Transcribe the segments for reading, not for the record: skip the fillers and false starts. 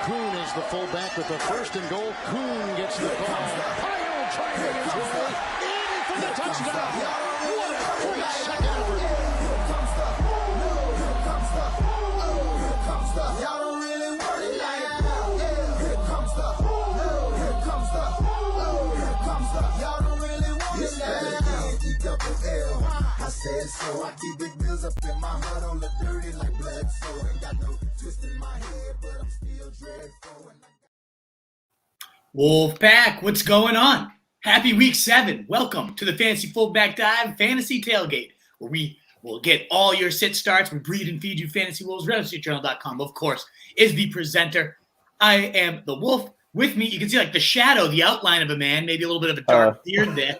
Kuhn is the fullback with the first and goal. Kuhn gets the ball. Pyle trying to his way in for the touchdown. What a great second effort. Y'all don't really want it like that. Here comes the here comes the here comes the y'all don't really want it like that. I said so. I keep big bills up in my heart on the dirty like blood. So ain't got no twist in my head, but I'm still dreadful. Wolf Pack, what's going on? Happy week 7. Welcome to the Fantasy Fullback Dive Fantasy Tailgate, where we will get all your sit starts. We breed and feed you fantasy wolves. RedStreetJournal.com, of course, is the presenter. I am the Wolf. With me, you can see like the shadow, the outline of a man, maybe a little bit of a dark beard there.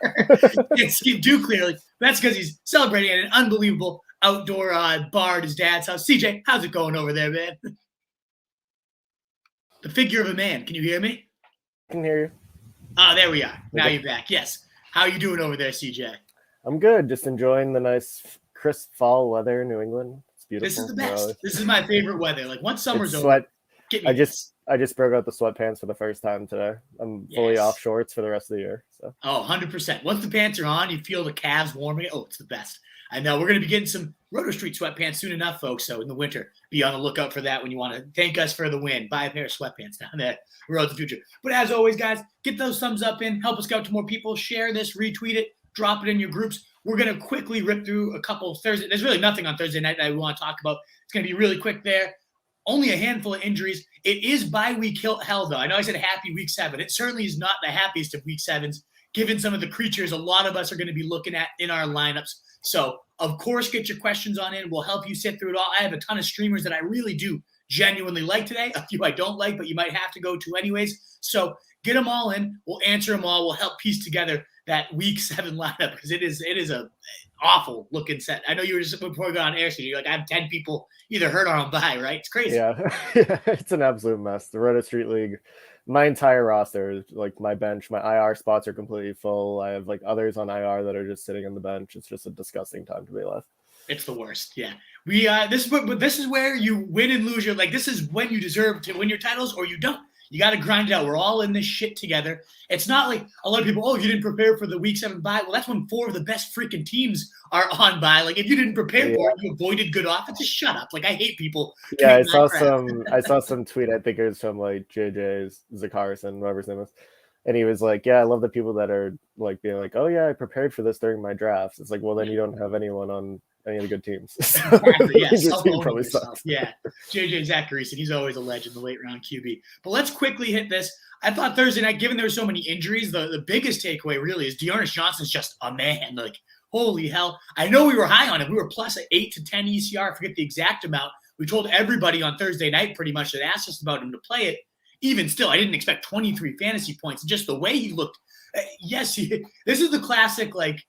Can't see too clearly. That's because he's celebrating at an unbelievable outdoor bar at his dad's house. CJ, how's it going over there, man? The figure of a man. Can you hear me? I can hear you. Oh, there we are. Now you're back. Yes. How are you doing over there, CJ? I'm good. Just enjoying the nice, crisp fall weather in New England. It's beautiful. This is the best. This is my favorite weather. Like once summer's over, get me I just broke out the sweatpants for the first time today. I'm fully off shorts for the rest of the year. So. Oh, 100%. Once the pants are on, you feel the calves warming. Oh, it's the best. I know. We're going to be getting some Roto Street sweatpants soon enough, folks. So in the winter, be on the lookout for that when you want to thank us for the win. Buy a pair of sweatpants down there. Road to the future. But as always, guys, get those thumbs up in. Help us get out to more people. Share this, retweet it, drop it in your groups. We're going to quickly rip through a couple of Thursday. There's really nothing on Thursday night that we want to talk about. It's going to be really quick there. Only a handful of injuries. It is bye-week hell, though. I know I said happy week 7. It certainly is not the happiest of week 7s, given some of the creatures a lot of us are going to be looking at in our lineups. So, of course, get your questions on in. We'll help you sit through it all. I have a ton of streamers that I really do genuinely like today. A few I don't like, but you might have to go to anyways. So get them all in. We'll answer them all. We'll help piece together that week 7 lineup because it is a awful looking set. I know you were just before we got on air, so you're like, I have 10 people either hurt or on bye, right? It's crazy. Yeah, it's an absolute mess. The Roto Street League, my entire roster, like my bench, my IR spots are completely full. I have like others on IR that are just sitting on the bench. It's just a disgusting time to be alive. It's the worst. Yeah. We this is where you win and lose your this is when you deserve to win your titles or you don't. You got to grind it out. We're all in this shit together. It's not like a lot of people, you didn't prepare for the week 7 bye. Well, that's when 4 of the best freaking teams are on bye. Like, if you didn't prepare for it, you avoided good offense. Just shut up. Like, I hate people. Yeah, I saw some tweet. I think it was from like JJ Zakarison, whatever his name is. And he was like, yeah, I love the people that are like being like, oh yeah, I prepared for this during my drafts. It's like, well, then you don't have anyone on any of the good teams. Exactly, yeah. Your team probably sucks. Yeah. JJ Zakarison, he's always a legend, the late round QB. But let's quickly hit this. I thought Thursday night, given there were so many injuries, the biggest takeaway really is Dearness Johnson's just a man. Like, holy hell. I know we were high on him. We were plus 8 to 10 ECR. I forget the exact amount. We told everybody on Thursday night pretty much that asked us about him to play it. Even still, I didn't expect 23 fantasy points. Just the way he looked. This is the classic, like,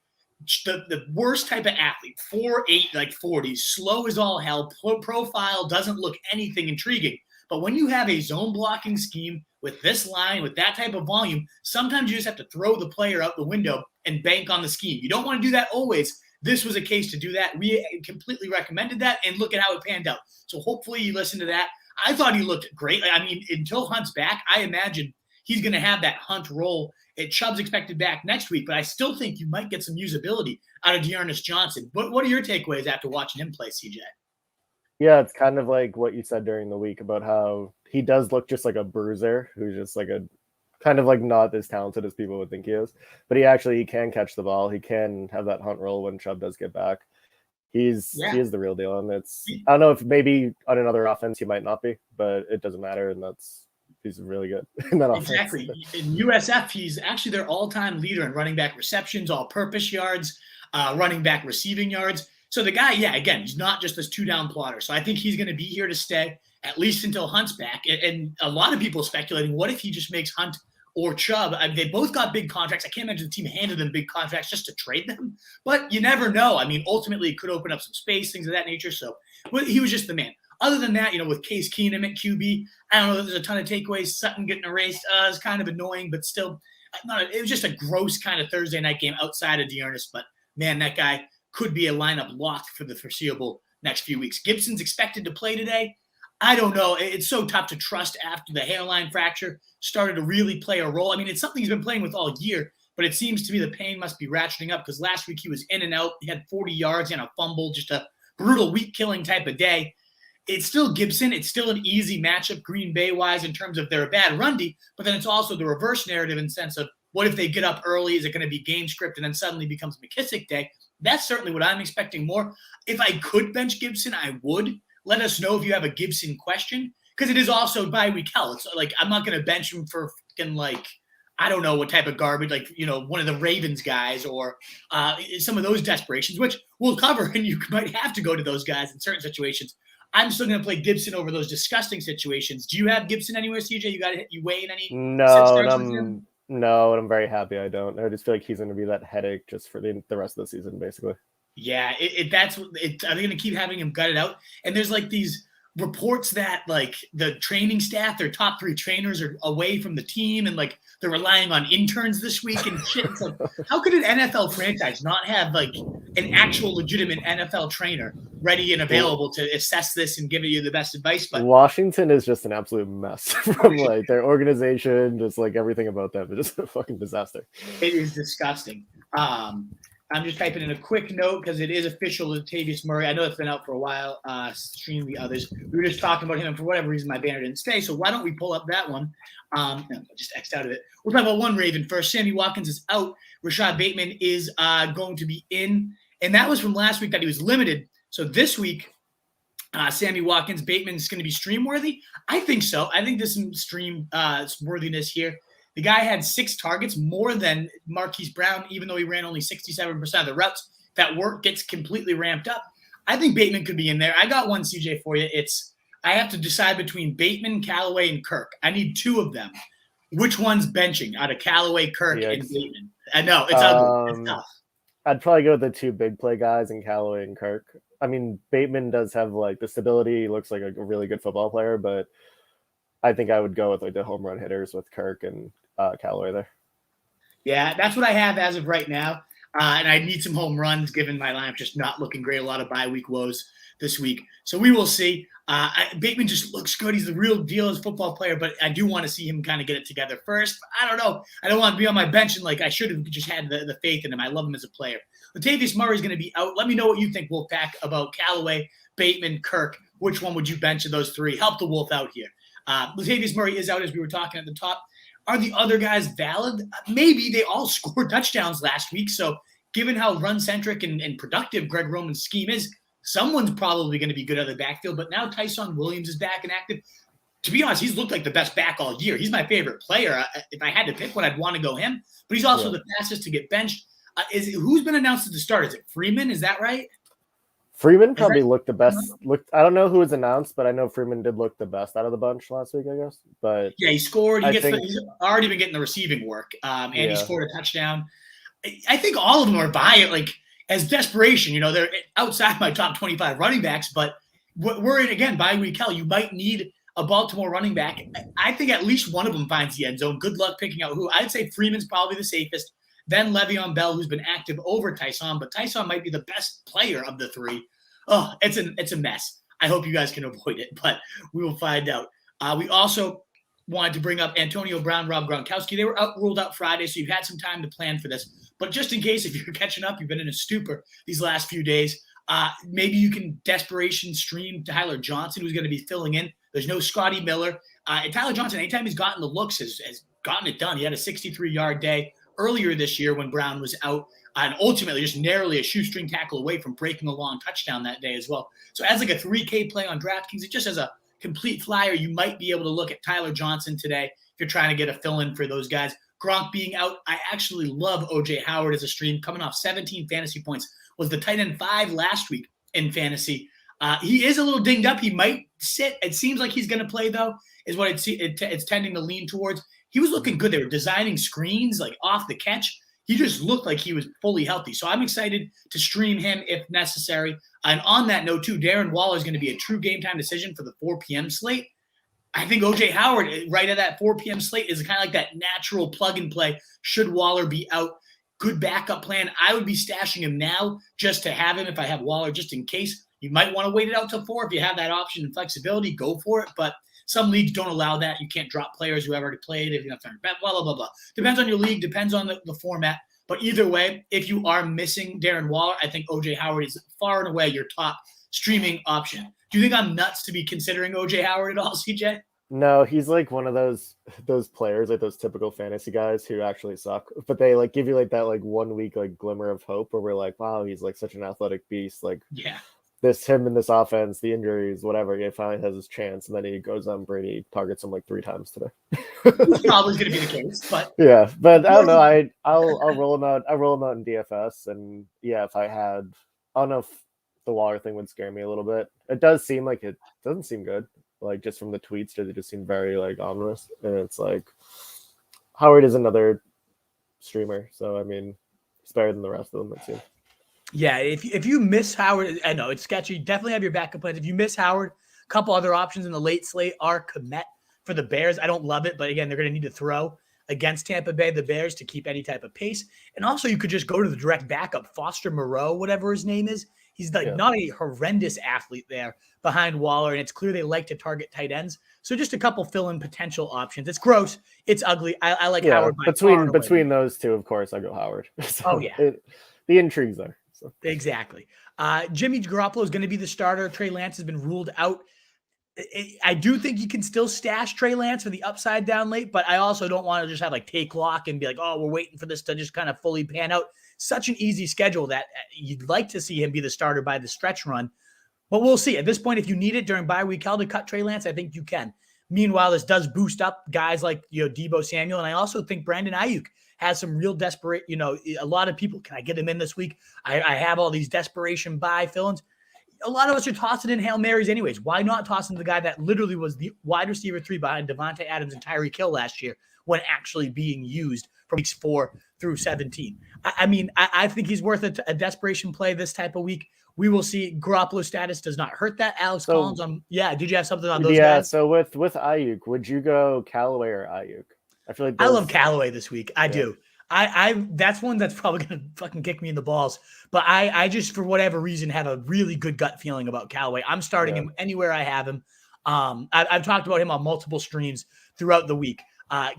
the worst type of athlete. 4'8", like 40, slow as all hell. Profile doesn't look anything intriguing. But when you have a zone blocking scheme with this line, with that type of volume, sometimes you just have to throw the player out the window and bank on the scheme. You don't want to do that always. This was a case to do that. We completely recommended that, and look at how it panned out. So hopefully you listen to that. I thought he looked great. I mean, until Hunt's back, I imagine he's going to have that Hunt role. Chubb's expected back next week, but I still think you might get some usability out of Dearness Johnson. What are your takeaways after watching him play, CJ? Yeah, it's kind of like what you said during the week about how he does look just like a bruiser who's just like a kind of like not as talented as people would think he is. But he can catch the ball. He can have that Hunt role when Chubb does get back. He is the real deal. And I don't know if maybe on another offense he might not be, but it doesn't matter. And he's really good in that offense. Exactly. In USF, he's actually their all-time leader in running back receptions, all-purpose yards, running back receiving yards. So the guy, again, he's not just this 2-down plotter. So I think he's going to be here to stay at least until Hunt's back. And a lot of people speculating, what if he just makes Hunt or Chubb? I mean, they both got big contracts. I can't imagine the team handed them big contracts just to trade them. But you never know. I mean, ultimately, it could open up some space, things of that nature. So he was just the man. Other than that, with Case Keenum at QB, I don't know. There's a ton of takeaways. Sutton getting erased is kind of annoying, but still, it was just a gross kind of Thursday night game outside of Dearness. But, man, that guy could be a lineup locked for the foreseeable next few weeks. Gibson's expected to play today. I don't know. It's so tough to trust after the hairline fracture started to really play a role. I mean, it's something he's been playing with all year, but it seems to me the pain must be ratcheting up because last week he was in and out. He had 40 yards and a fumble, just a brutal week-killing type of day. It's still Gibson. It's still an easy matchup Green Bay-wise in terms of they're a bad run D, but then it's also the reverse narrative in the sense of what if they get up early? Is it going to be game script and then suddenly becomes McKissick day? That's certainly what I'm expecting more. If I could bench Gibson, I would. Let us know if you have a Gibson question because it is also bye week hell. It's like I'm not going to bench him for fucking like I don't know what type of garbage, like, you know, one of the Ravens guys or some of those desperations, which we'll cover, and you might have to go to those guys in certain situations. I'm still going to play Gibson over those disgusting situations. Do you have Gibson anywhere, CJ? You weighing any? No, and I'm very happy I don't. I just feel like he's going to be that headache just for the rest of the season, basically. Yeah, are they going to keep having him gutted out? And there's like these reports that like the training staff, their top 3 trainers are away from the team and like they're relying on interns this week and shit. So how could an NFL franchise not have like an actual legitimate NFL trainer ready and available to assess this and give you the best advice? But Washington is just an absolute mess from like their organization, just like everything about them. It's just a fucking disaster. It is disgusting. I'm just typing in a quick note because it is official. Latavius Murray. I know it's been out for a while. Stream the others. We were just talking about him, and for whatever reason, my banner didn't stay. So why don't we pull up that one? No, just X'd out of it. We'll talk about one Raven first. Sammy Watkins is out. Rashad Bateman is going to be in, and that was from last week that he was limited. So this week, Sammy Watkins, Bateman is going to be stream worthy. I think so. I think there's some stream worthiness here. The guy had 6 targets, more than Marquise Brown, even though he ran only 67% of the routes. That work gets completely ramped up. I think Bateman could be in there. I got one, CJ, for you. I have to decide between Bateman, Callaway, and Kirk. I need 2 of them. Which one's benching out of Callaway, Kirk, and Bateman? I know, it's ugly. It's tough. I'd probably go with the 2 big play guys in Callaway and Kirk. I mean, Bateman does have like the stability. He looks like a really good football player, but I think I would go with like the home run hitters with Kirk and Callaway there. Yeah, that's what I have as of right now. And I need some home runs given my lineup just not looking great. A lot of bye week woes this week. So we will see. Bateman just looks good. He's the real deal as a football player, but I do want to see him kind of get it together first. I don't know. I don't want to be on my bench and like I should have just had the faith in him. I love him as a player. Latavius Murray is going to be out. Let me know what you think, Wolfpack, about Callaway, Bateman, Kirk. Which one would you bench of those 3? Help the Wolf out here. Latavius Murray is out as we were talking at the top. Are the other guys valid? Maybe. They all scored touchdowns last week. So given how run-centric and productive Greg Roman's scheme is, someone's probably going to be good out of the backfield. But now Tyson Williams is back and active. To be honest, he's looked like the best back all year. He's my favorite player. If I had to pick one, I'd want to go him. But he's also the fastest to get benched. Who's been announced as the start? Is it Freeman? Is that right? Freeman probably looked the best. I don't know who was announced, but I know Freeman did look the best out of the bunch last week, I guess. But yeah, he scored. He's already been getting the receiving work, and he scored a touchdown. I think all of them are by it, like as desperation. You know, they're outside my top 25 running backs, but we're in again bye week hell. You might need a Baltimore running back. I think at least one of them finds the end zone. Good luck picking out who. I'd say Freeman's probably the safest. Then Le'Veon Bell, who's been active over Tyson, but Tyson might be the best player of the 3. Oh, it's a mess. I hope you guys can avoid it, but we will find out. We also wanted to bring up Antonio Brown, Rob Gronkowski. They were ruled out Friday, so you've had some time to plan for this. But just in case, if you're catching up, you've been in a stupor these last few days, maybe you can desperation stream Tyler Johnson, who's going to be filling in. There's no Scotty Miller. And Tyler Johnson, anytime he's gotten the looks, has gotten it done. He had a 63-yard day earlier this year when Brown was out, and ultimately just narrowly a shoestring tackle away from breaking a long touchdown that day as well. So as like a 3K play on DraftKings, it just as a complete flyer, you might be able to look at Tyler Johnson today if you're trying to get a fill-in for those guys. Gronk being out, I actually love OJ Howard as a stream, coming off 17 fantasy points, was the tight end 5 last week in fantasy. He is a little dinged up. He might sit. It seems like he's going to play, though, is what it's tending to lean towards. He was looking good. They were designing screens like off the catch. He just looked like he was fully healthy. So I'm excited to stream him if necessary. And on that note, too, Darren Waller is going to be a true game time decision for the 4 p.m. slate. I think OJ Howard, right at that 4 p.m. slate, is kind of like that natural plug and play. Should Waller be out? Good backup plan. I would be stashing him now just to have him if I have Waller, just in case. You might want to wait it out till 4 if you have that option and flexibility. Go for it, but some leagues don't allow that. You can't drop players who have already played if you have to bet. Blah blah blah blah. Depends on your league. Depends on the format. But either way, if you are missing Darren Waller, I think OJ Howard is far and away your top streaming option. Do you think I'm nuts to be considering OJ Howard at all, CJ? No, he's like one of those players, like those typical fantasy guys who actually suck, but they like give you like that like 1 week like glimmer of hope where we're like, wow, he's like such an athletic beast. Like him in this offense, the injuries, whatever, he finally has his chance, and then he goes on Brady, targets him like 3 times today. It's probably going to be the case, but yeah, but I don't know. I'll roll him out. I roll him out in DFS, and yeah, if I had, I don't know if the Waller thing would scare me a little bit. It does seem like it doesn't seem good. Like just from the tweets, they just seem very like ominous, and it's like Howard is another streamer, so I mean, it's better than the rest of them. It seems. Yeah, if you miss Howard, I know it's sketchy. Definitely have your backup plans. If you miss Howard, a couple other options in the late slate are Komet for the Bears. I don't love it, but again, they're going to need to throw against Tampa Bay, the Bears, to keep any type of pace. And also, you could just go to the direct backup, Foster Moreau, whatever his name is. He's like not a horrendous athlete there behind Waller, and it's clear they like to target tight ends. So just a couple fill-in potential options. It's gross. It's ugly. I like Howard. Between those two, of course, I go Howard. So the intrigue's there. So. Exactly. Jimmy Garoppolo is going to be the starter. Trey Lance has been ruled out. I do think you can still stash Trey Lance for the upside down late, but I also don't want to just have like take lock and be like, oh, we're waiting for this to just kind of fully pan out. Such an easy schedule that you'd like to see him be the starter by the stretch run. But we'll see. At this point, if you need it during bye week hell to cut Trey Lance, I think you can. Meanwhile, this does boost up guys like Deebo Samuel, and I also think Brandon Ayuk has some real desperate. A lot of people, can I get him in this week? I have all these desperation buy fill-ins. A lot of us are tossing in Hail Marys anyways. Why not toss in the guy that literally was the wide receiver 3 behind Devonta Adams and Tyreek Hill last year when actually being used from weeks 4 through 17? I think he's worth a desperation play this type of week. We will see. Garoppolo status does not hurt that. Alex Collins on. Yeah, did you have something on those guys? Yeah, so with Ayuk, would you go Callaway or Ayuk? I feel like I love Callaway this week. I do. I that's one that's probably gonna fucking kick me in the balls. But I just, for whatever reason, have a really good gut feeling about Callaway. I'm starting him anywhere I have him. I've talked about him on multiple streams throughout the week.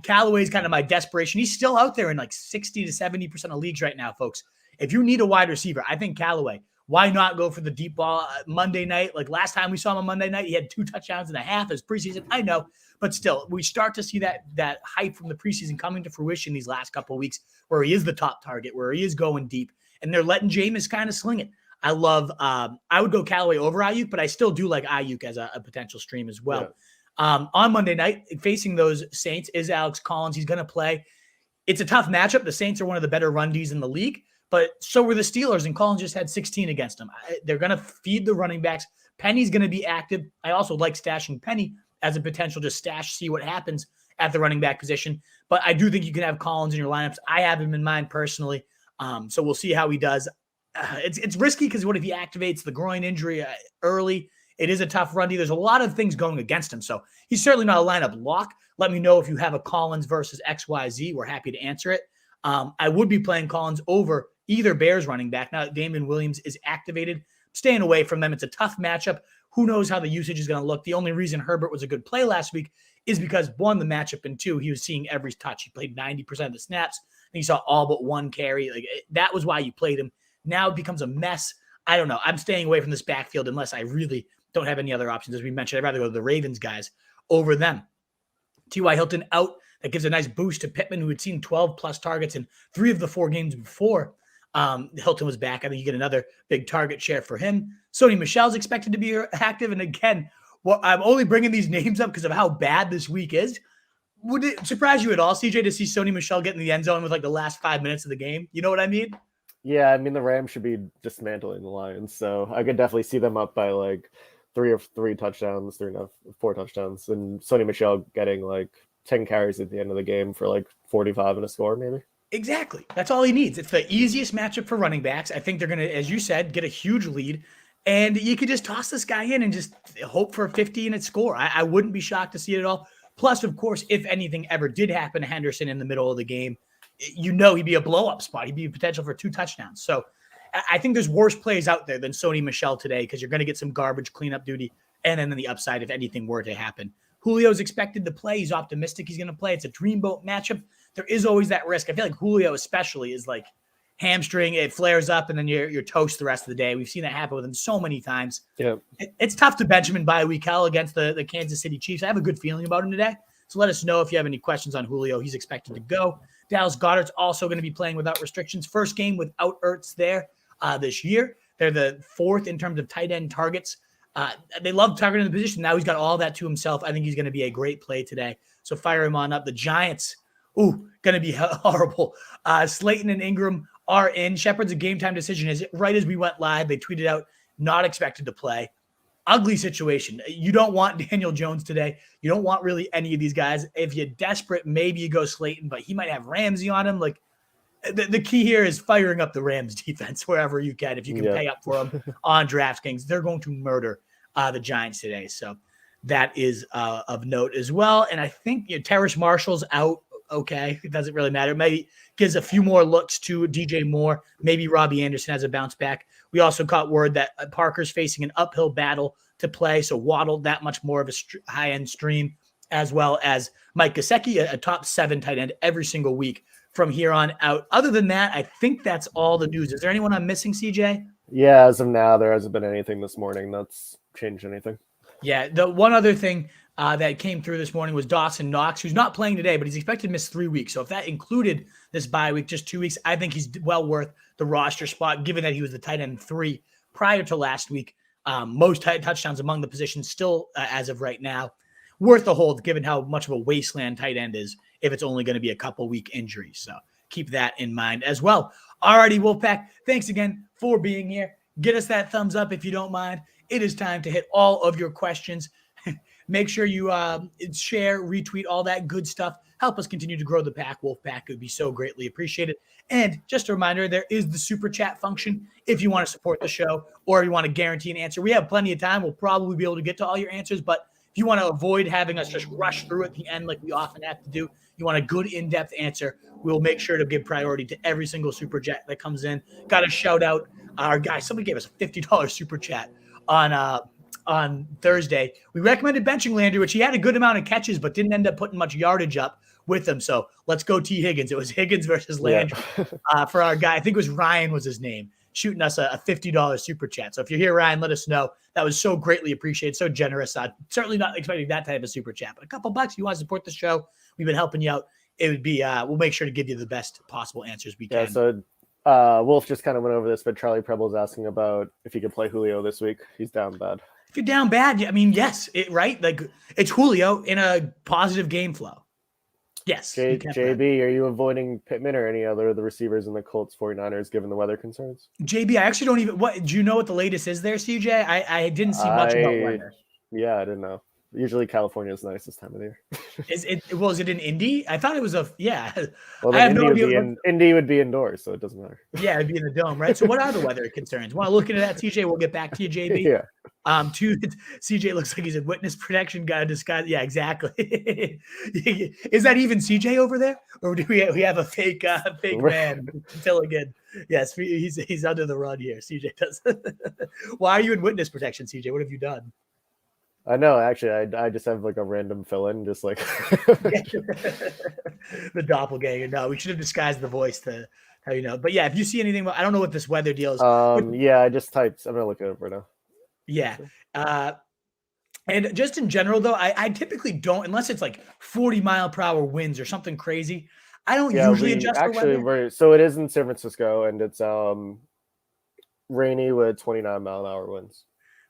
Callaway is kind of my desperation. He's still out there in like 60 to 70% of leagues right now, folks. If you need a wide receiver, I think Callaway. Why not go for the deep ball Monday night? Like last time we saw him on Monday night, he had 2 touchdowns and a half as preseason. I know, but still, we start to see that hype from the preseason coming to fruition these last couple of weeks, where he is the top target, where he is going deep, and they're letting Jameis kind of sling it. I love. I would go Callaway over Ayuk, but I still do like Ayuk as a potential stream as well. Yeah. On Monday night, facing those Saints is Alex Collins. He's going to play. It's a tough matchup. The Saints are one of the better run Ds in the league. But so were the Steelers, and Collins just had 16 against them. They're going to feed the running backs. Penny's going to be active. I also like stashing Penny as a potential just stash, see what happens at the running back position. But I do think you can have Collins in your lineups. I have him in mind personally. So we'll see how he does. It's risky because what if he activates the groin injury early? It is a tough run D. There's a lot of things going against him. So he's certainly not a lineup lock. Let me know if you have a Collins versus XYZ. We're happy to answer it. I would be playing Collins over either Bears running back. Now that Damien Williams is activated, I'm staying away from them. It's a tough matchup. Who knows how the usage is going to look? The only reason Herbert was a good play last week is because, 1, the matchup, and 2, he was seeing every touch. He played 90% of the snaps, and he saw all but 1 carry. That was why you played him. Now it becomes a mess. I don't know. I'm staying away from this backfield unless I really don't have any other options. As we mentioned, I'd rather go to the Ravens guys over them. T.Y. Hilton out. That gives a nice boost to Pittman, who had seen 12-plus targets in 3 of the 4 games before Hilton was back. I think you get another big target share for him. Sony Michelle's expected to be active. And again, I'm only bringing these names up because of how bad this week is. Would it surprise you at all, CJ, to see Sony Michelle get in the end zone with like the last 5 minutes of the game? You know what I mean? Yeah, I mean, the Rams should be dismantling the Lions. So I could definitely see them up by like 3 touchdowns, 4 touchdowns. And Sony Michelle getting like 10 carries at the end of the game for like 45 and a score, maybe. Exactly. That's all he needs. It's the easiest matchup for running backs. I think they're going to, as you said, get a huge lead. And you could just toss this guy in and just hope for a 50-minute score. I wouldn't be shocked to see it at all. Plus, of course, if anything ever did happen to Henderson in the middle of the game, he'd be a blow-up spot. He'd be a potential for 2 touchdowns. So I think there's worse plays out there than Sony Michelle today because you're going to get some garbage cleanup duty. And then on the upside, if anything were to happen, Julio's expected to play. He's optimistic he's going to play. It's a dreamboat matchup. There is always that risk. I feel like Julio especially is like hamstring. It flares up and then you're toast the rest of the day. We've seen that happen with him so many times. Yeah, It's tough to bench him in bye week hell against the Kansas City Chiefs. I have a good feeling about him today. So let us know if you have any questions on Julio. He's expected to go. Dallas Goddard's also going to be playing without restrictions. First game without Ertz there this year. They're the 4th in terms of tight end targets. They love targeting the position. Now he's got all that to himself. I think he's going to be a great play today. So fire him on up. The Giants, going to be horrible. Slayton and Ingram are in. Shepard's a game time decision. Right as we went live, they tweeted out, not expected to play. Ugly situation. You don't want Daniel Jones today. You don't want really any of these guys. If you're desperate, maybe you go Slayton, but he might have Ramsey on him. Like the key here is firing up the Rams defense wherever you can. If you can pay up for them on DraftKings, they're going to murder the Giants today. So that is of note as well. And I think Terrace Marshall's out. Okay, it doesn't really matter. Maybe gives a few more looks to DJ Moore. Maybe Robbie Anderson has a bounce back. We also caught word that Parker's facing an uphill battle to play, so Waddle that much more of a high-end stream, as well as Mike Gesicki, a top 7 tight end every single week from here on out. Other than that, I think that's all the news. Is there anyone I'm missing, CJ? Yeah, as of now, there hasn't been anything this morning that's changed anything. Yeah, the one other thing that came through this morning was Dawson Knox, who's not playing today, but he's expected to miss 3 weeks. So if that included this bye week, just 2 weeks, I think he's well worth the roster spot, given that he was the tight end 3 prior to last week. Most touchdowns among the positions still, as of right now, worth the hold, given how much of a wasteland tight end is if it's only going to be a couple week injury. So keep that in mind as well. Alrighty, Wolfpack, thanks again for being here. Get us that thumbs up if you don't mind. It is time to hit all of your questions. Make sure you share, retweet, all that good stuff. Help us continue to grow the pack, Wolfpack. It would be so greatly appreciated. And just a reminder, there is the super chat function if you want to support the show or you want to guarantee an answer. We have plenty of time. We'll probably be able to get to all your answers, but if you want to avoid having us just rush through at the end like we often have to do, you want a good in-depth answer, we'll make sure to give priority to every single super chat that comes in. Got to shout out our guy. Somebody gave us a $50 super chat on Thursday. We recommended benching Landry, which he had a good amount of catches, but didn't end up putting much yardage up with him. So let's go T. Higgins. It was Higgins versus Landry for our guy. I think it was Ryan was his name, shooting us a $50 super chat. So if you're here, Ryan, let us know. That was so greatly appreciated. So generous. Certainly not expecting that type of super chat, but a couple bucks. If you want to support the show, we've been helping you out. It would be, we'll make sure to give you the best possible answers we can. Yeah, so Wolf just kind of went over this, but Charlie Preble's asking about if he could play Julio this week. He's down bad. If you're down bad, I mean, yes, right? Like it's Julio in a positive game flow. Yes. JB, are you avoiding Pittman or any other of the receivers in the Colts 49ers given the weather concerns? JB, I actually don't even, do you know what the latest is there, CJ? I didn't see much about weather. Yeah, I didn't know. Usually California is nice this time of the year. Is it in Indy? I thought it was Well, I have no idea. Indy would be indoors, so it doesn't matter. Yeah, it'd be in the dome, right? So what are the weather concerns? Want to look into that, CJ? We'll get back to you, JB. Yeah. CJ looks like he's a witness protection guy disguised. Yeah, exactly. Is that even CJ over there, or do we have a fake man filling in? Yes, he's under the run here. CJ does. Why are you in witness protection, CJ? What have you done? I know. Actually, I just have like a random fill-in, just like the doppelganger. No, we should have disguised the voice to how you know. But yeah, if you see anything, I don't know what this weather deal is. Yeah, I just typed. I'm gonna look it up right now. Yeah. And just in general, though, I typically don't, unless it's like 40-mile-per-hour winds or something crazy. I don't usually adjust the weather. So it is in San Francisco, and it's rainy with 29-mile-an-hour winds.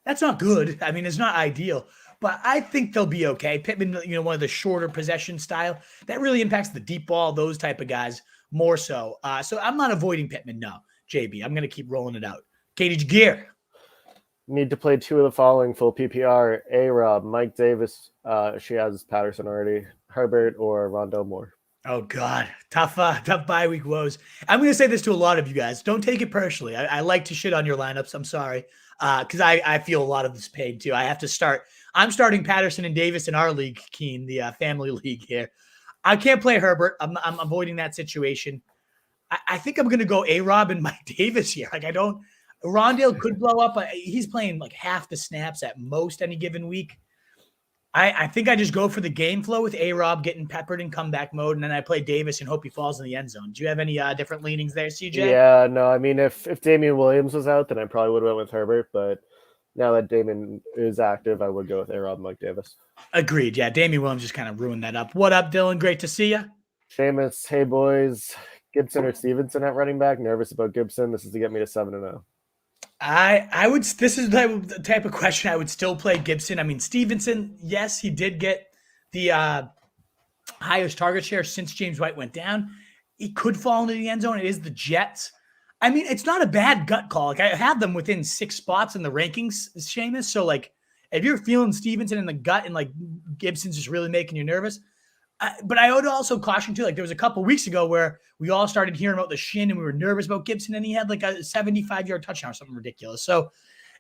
That's not good. I mean, it's not ideal, but I think they'll be okay. Pittman, one of the shorter possession style that really impacts the deep ball, those type of guys more so. So I'm not avoiding Pittman. No, JB, I'm going to keep rolling it out. KDG Gear. Need to play 2 of the following full PPR: A-Rob, Mike Davis. She has Patterson already. Herbert or Rondell Moore. Oh God, tough bye week woes. I'm going to say this to a lot of you guys. Don't take it personally. I like to shit on your lineups. I'm sorry. Because I feel a lot of this pain too. I have to start. I'm starting Patterson and Davis in our league, Keen, the family league here. I can't play Herbert. I'm avoiding that situation. I think I'm going to go A-Rob and Mike Davis here. Like Rondale could blow up. He's playing like half the snaps at most any given week. I think I just go for the game flow with A-Rob getting peppered in comeback mode, and then I play Davis and hope he falls in the end zone. Do you have any different leanings there, CJ? Yeah, no, I mean, if Damien Williams was out, then I probably would have went with Herbert, but now that Damien is active, I would go with A-Rob and Mike Davis. Agreed. Yeah, Damien Williams just kind of ruined that up. What up, Dylan? Great to see you. Seamus, hey boys. Gibson or Stevenson at running back? Nervous about Gibson. This is to get me to 7-0. I would. This is the type of question I would still play Gibson. I mean, Stevenson, yes, he did get the highest target share since James White went down. He could fall into the end zone. It is the Jets. I mean, it's not a bad gut call. Like, I have them within 6 spots in the rankings, Seamus. So, like, if you're feeling Stevenson in the gut and, like, Gibson's just really making you nervous. But I would also caution, too, like, there was a couple weeks ago where we all started hearing about the shin and we were nervous about Gibson, and he had, like, a 75-yard touchdown or something ridiculous. So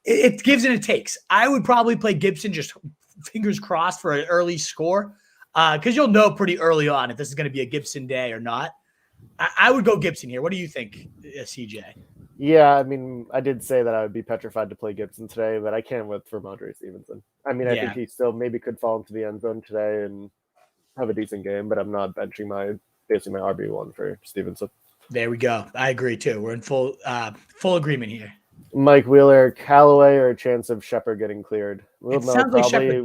it gives and it takes. I would probably play Gibson just fingers crossed for an early score because you'll know pretty early on if this is going to be a Gibson day or not. I would go Gibson here. What do you think, CJ? Yeah, I mean, I did say that I would be petrified to play Gibson today, but I can't with Ramondre Stevenson. I mean, I think he still maybe could fall into the end zone today and have a decent game, but I'm not benching basically my RB1 for Stevenson. There we go. I agree too. We're in full agreement here. Mike Wheeler, Callaway, or a chance of Shepard getting cleared? We'll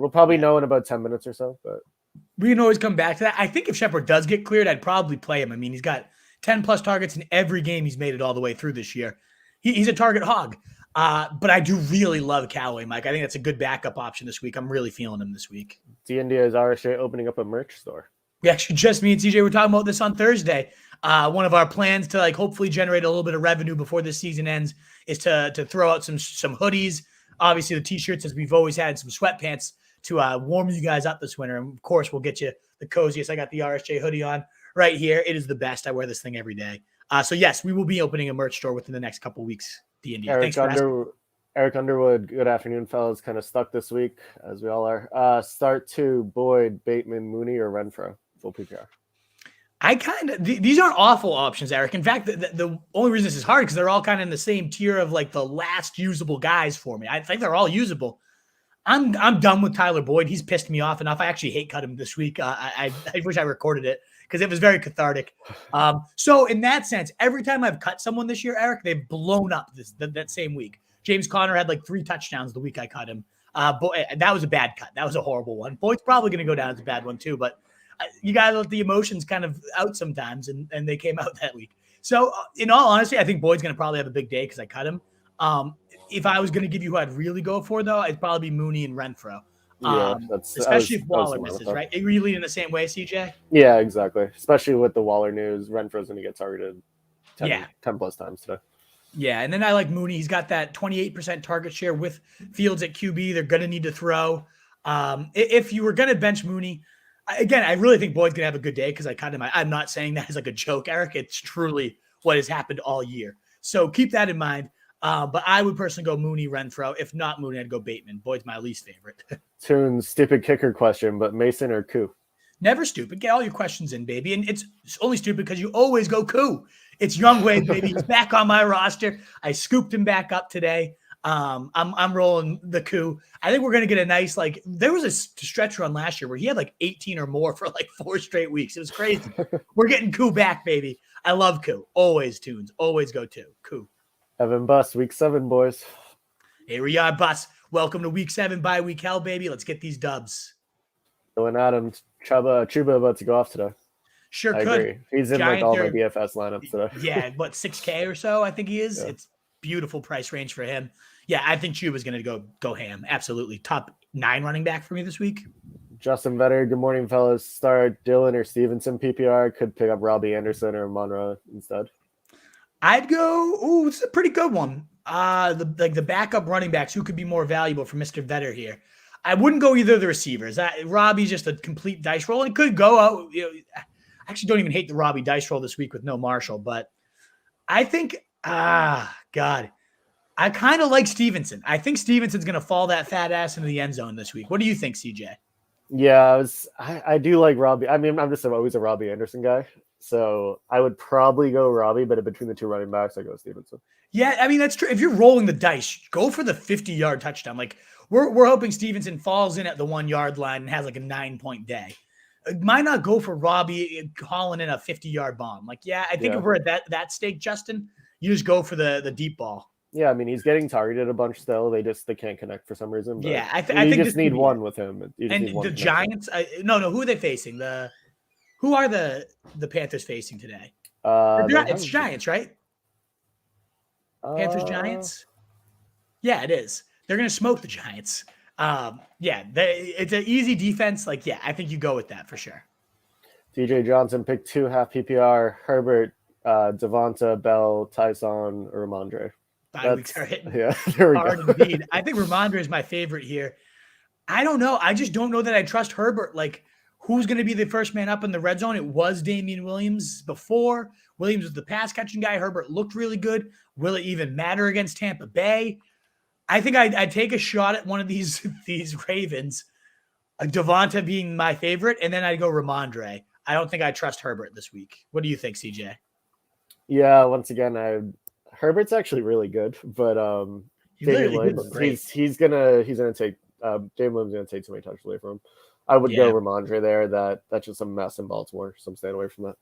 probably know in about 10 minutes or so, but we can always come back to that. I think if Shepard does get cleared, I'd probably play him. I mean, he's got 10 plus targets in every game he's made it all the way through this year. He's a target hog. But I do really love Callaway, Mike. I think that's a good backup option this week. I'm really feeling him this week. D&D is RSJ opening up a merch store. We actually, just me and CJ were talking about this on Thursday. One of our plans to hopefully generate a little bit of revenue before this season ends is to throw out some hoodies, obviously the t-shirts as we've always had, some sweatpants to warm you guys up this winter. And of course, we'll get you the coziest. I got the RSJ hoodie on right here. It is the best. I wear this thing every day. So yes, we will be opening a merch store within the next couple of weeks. D&D. Eric Underwood, good afternoon, fellas. Kind of stuck this week, as we all are. Start 2, Boyd, Bateman, Mooney, or Renfro? Full PPR. These aren't awful options, Eric. In fact, the only reason this is hard because they're all kind of in the same tier of like the last usable guys for me. I think they're all usable. I'm done with Tyler Boyd. He's pissed me off enough. I actually hate cut him this week. I wish I recorded it because it was very cathartic. So in that sense, every time I've cut someone this year, Eric, they've blown up that same week. James Conner had like 3 touchdowns the week I cut him. That was a bad cut. That was a horrible one. Boyd's probably going to go down as a bad one too, but you got to let the emotions kind of out sometimes, and they came out that week. So in all honesty, I think Boyd's going to probably have a big day because I cut him. If I was going to give you who I'd really go for, though, it'd probably be Mooney and Renfro. Especially if Waller misses, right? Are you leaning the same way, CJ? Yeah, exactly. Especially with the Waller news, Renfro's going to get targeted 10 plus times today. Yeah, and then I like Mooney. He's got that 28% target share with Fields at QB. They're going to need to throw. If you were going to bench Mooney, again, I really think Boyd's going to have a good day because I cut him. I'm not saying that as like a joke, Eric. It's truly what has happened all year. So keep that in mind. But I would personally go Mooney, Renfro. If not Mooney, I'd go Bateman. Boyd's my least favorite. Toon, stupid kicker question, but Mason or Koo? Never stupid. Get all your questions in, baby. And it's only stupid because you always go Koo. It's Young Wade, baby. He's back on my roster. I scooped him back up today. I'm rolling the Koo. I think we're going to get a nice, there was a stretch run last year where he had 18 or more for 4 straight weeks. It was crazy. We're getting Koo back, baby. I love Koo. Always Tunes. Always go to Koo. Evan Bus, week 7, boys. Here we are, Bus. Welcome to week 7 bye week hell, baby. Let's get these dubs. Dylan Adams, Chuba about to go off today. Sure I could. agree. He's in all my BFS lineups today. Yeah, what, 6K or so, I think he is. Yeah. It's beautiful price range for him. Yeah, I think Chuba's going to go ham. Absolutely. Top 9 running back for me this week. Justin Vetter, good morning, fellas. Start Dylan or Stevenson PPR. Could pick up Robbie Anderson or Monroe instead. I'd go, this is a pretty good one. The backup running backs, who could be more valuable for Mr. Vetter here? I wouldn't go either of the receivers. Robbie's just a complete dice roll, and it could go out. I actually don't even hate the Robbie dice roll this week with no Marshall, but I think, God, I kind of like Stevenson. I think Stevenson's going to fall that fat ass into the end zone this week. What do you think, CJ? Yeah, I do like Robbie. I mean, I'm just always a Robbie Anderson guy. So I would probably go Robbie, but between the two running backs, I go Stevenson. Yeah, I mean, that's true. If you're rolling the dice, go for the 50-yard touchdown. Like, we're hoping Stevenson falls in at the 1-yard line and has like a 9-point day. Might not go for Robbie calling in a 50-yard bomb. Like, yeah, I think if we're at that stake, Justin, you just go for the deep ball. Yeah, I mean, he's getting targeted a bunch still. They can't connect for some reason. But yeah, I think you just need one with him. And the Giants, no, who are they facing? Who are the Panthers facing today? It's Giants, right? Panthers, Giants. Yeah, it is. They're gonna smoke the Giants. It's an easy defense. Like, yeah, I think you go with that for sure. CJ Johnson picked 2 half PPR. Herbert, Devonta, Bell, Tyson, or Ramondre. Weeks are hitting there we hard go. Indeed. I think Ramondre is my favorite here. I don't know. I just don't know that I trust Herbert. Like, who's going to be the first man up in the red zone? It was Damien Williams before. Williams was the pass catching guy. Herbert looked really good. Will it even matter against Tampa Bay? I think I'd take a shot at one of these Ravens, Devonta being my favorite, and then I'd go Ramondre. I don't think I trust Herbert this week. What do you think, CJ? Yeah, once again, Herbert's actually really good, but Damien Williams, he's gonna take Damien Williams gonna take too many touches away from him. I would go Ramondre there. That's just a mess in Baltimore, so I'm staying away from that.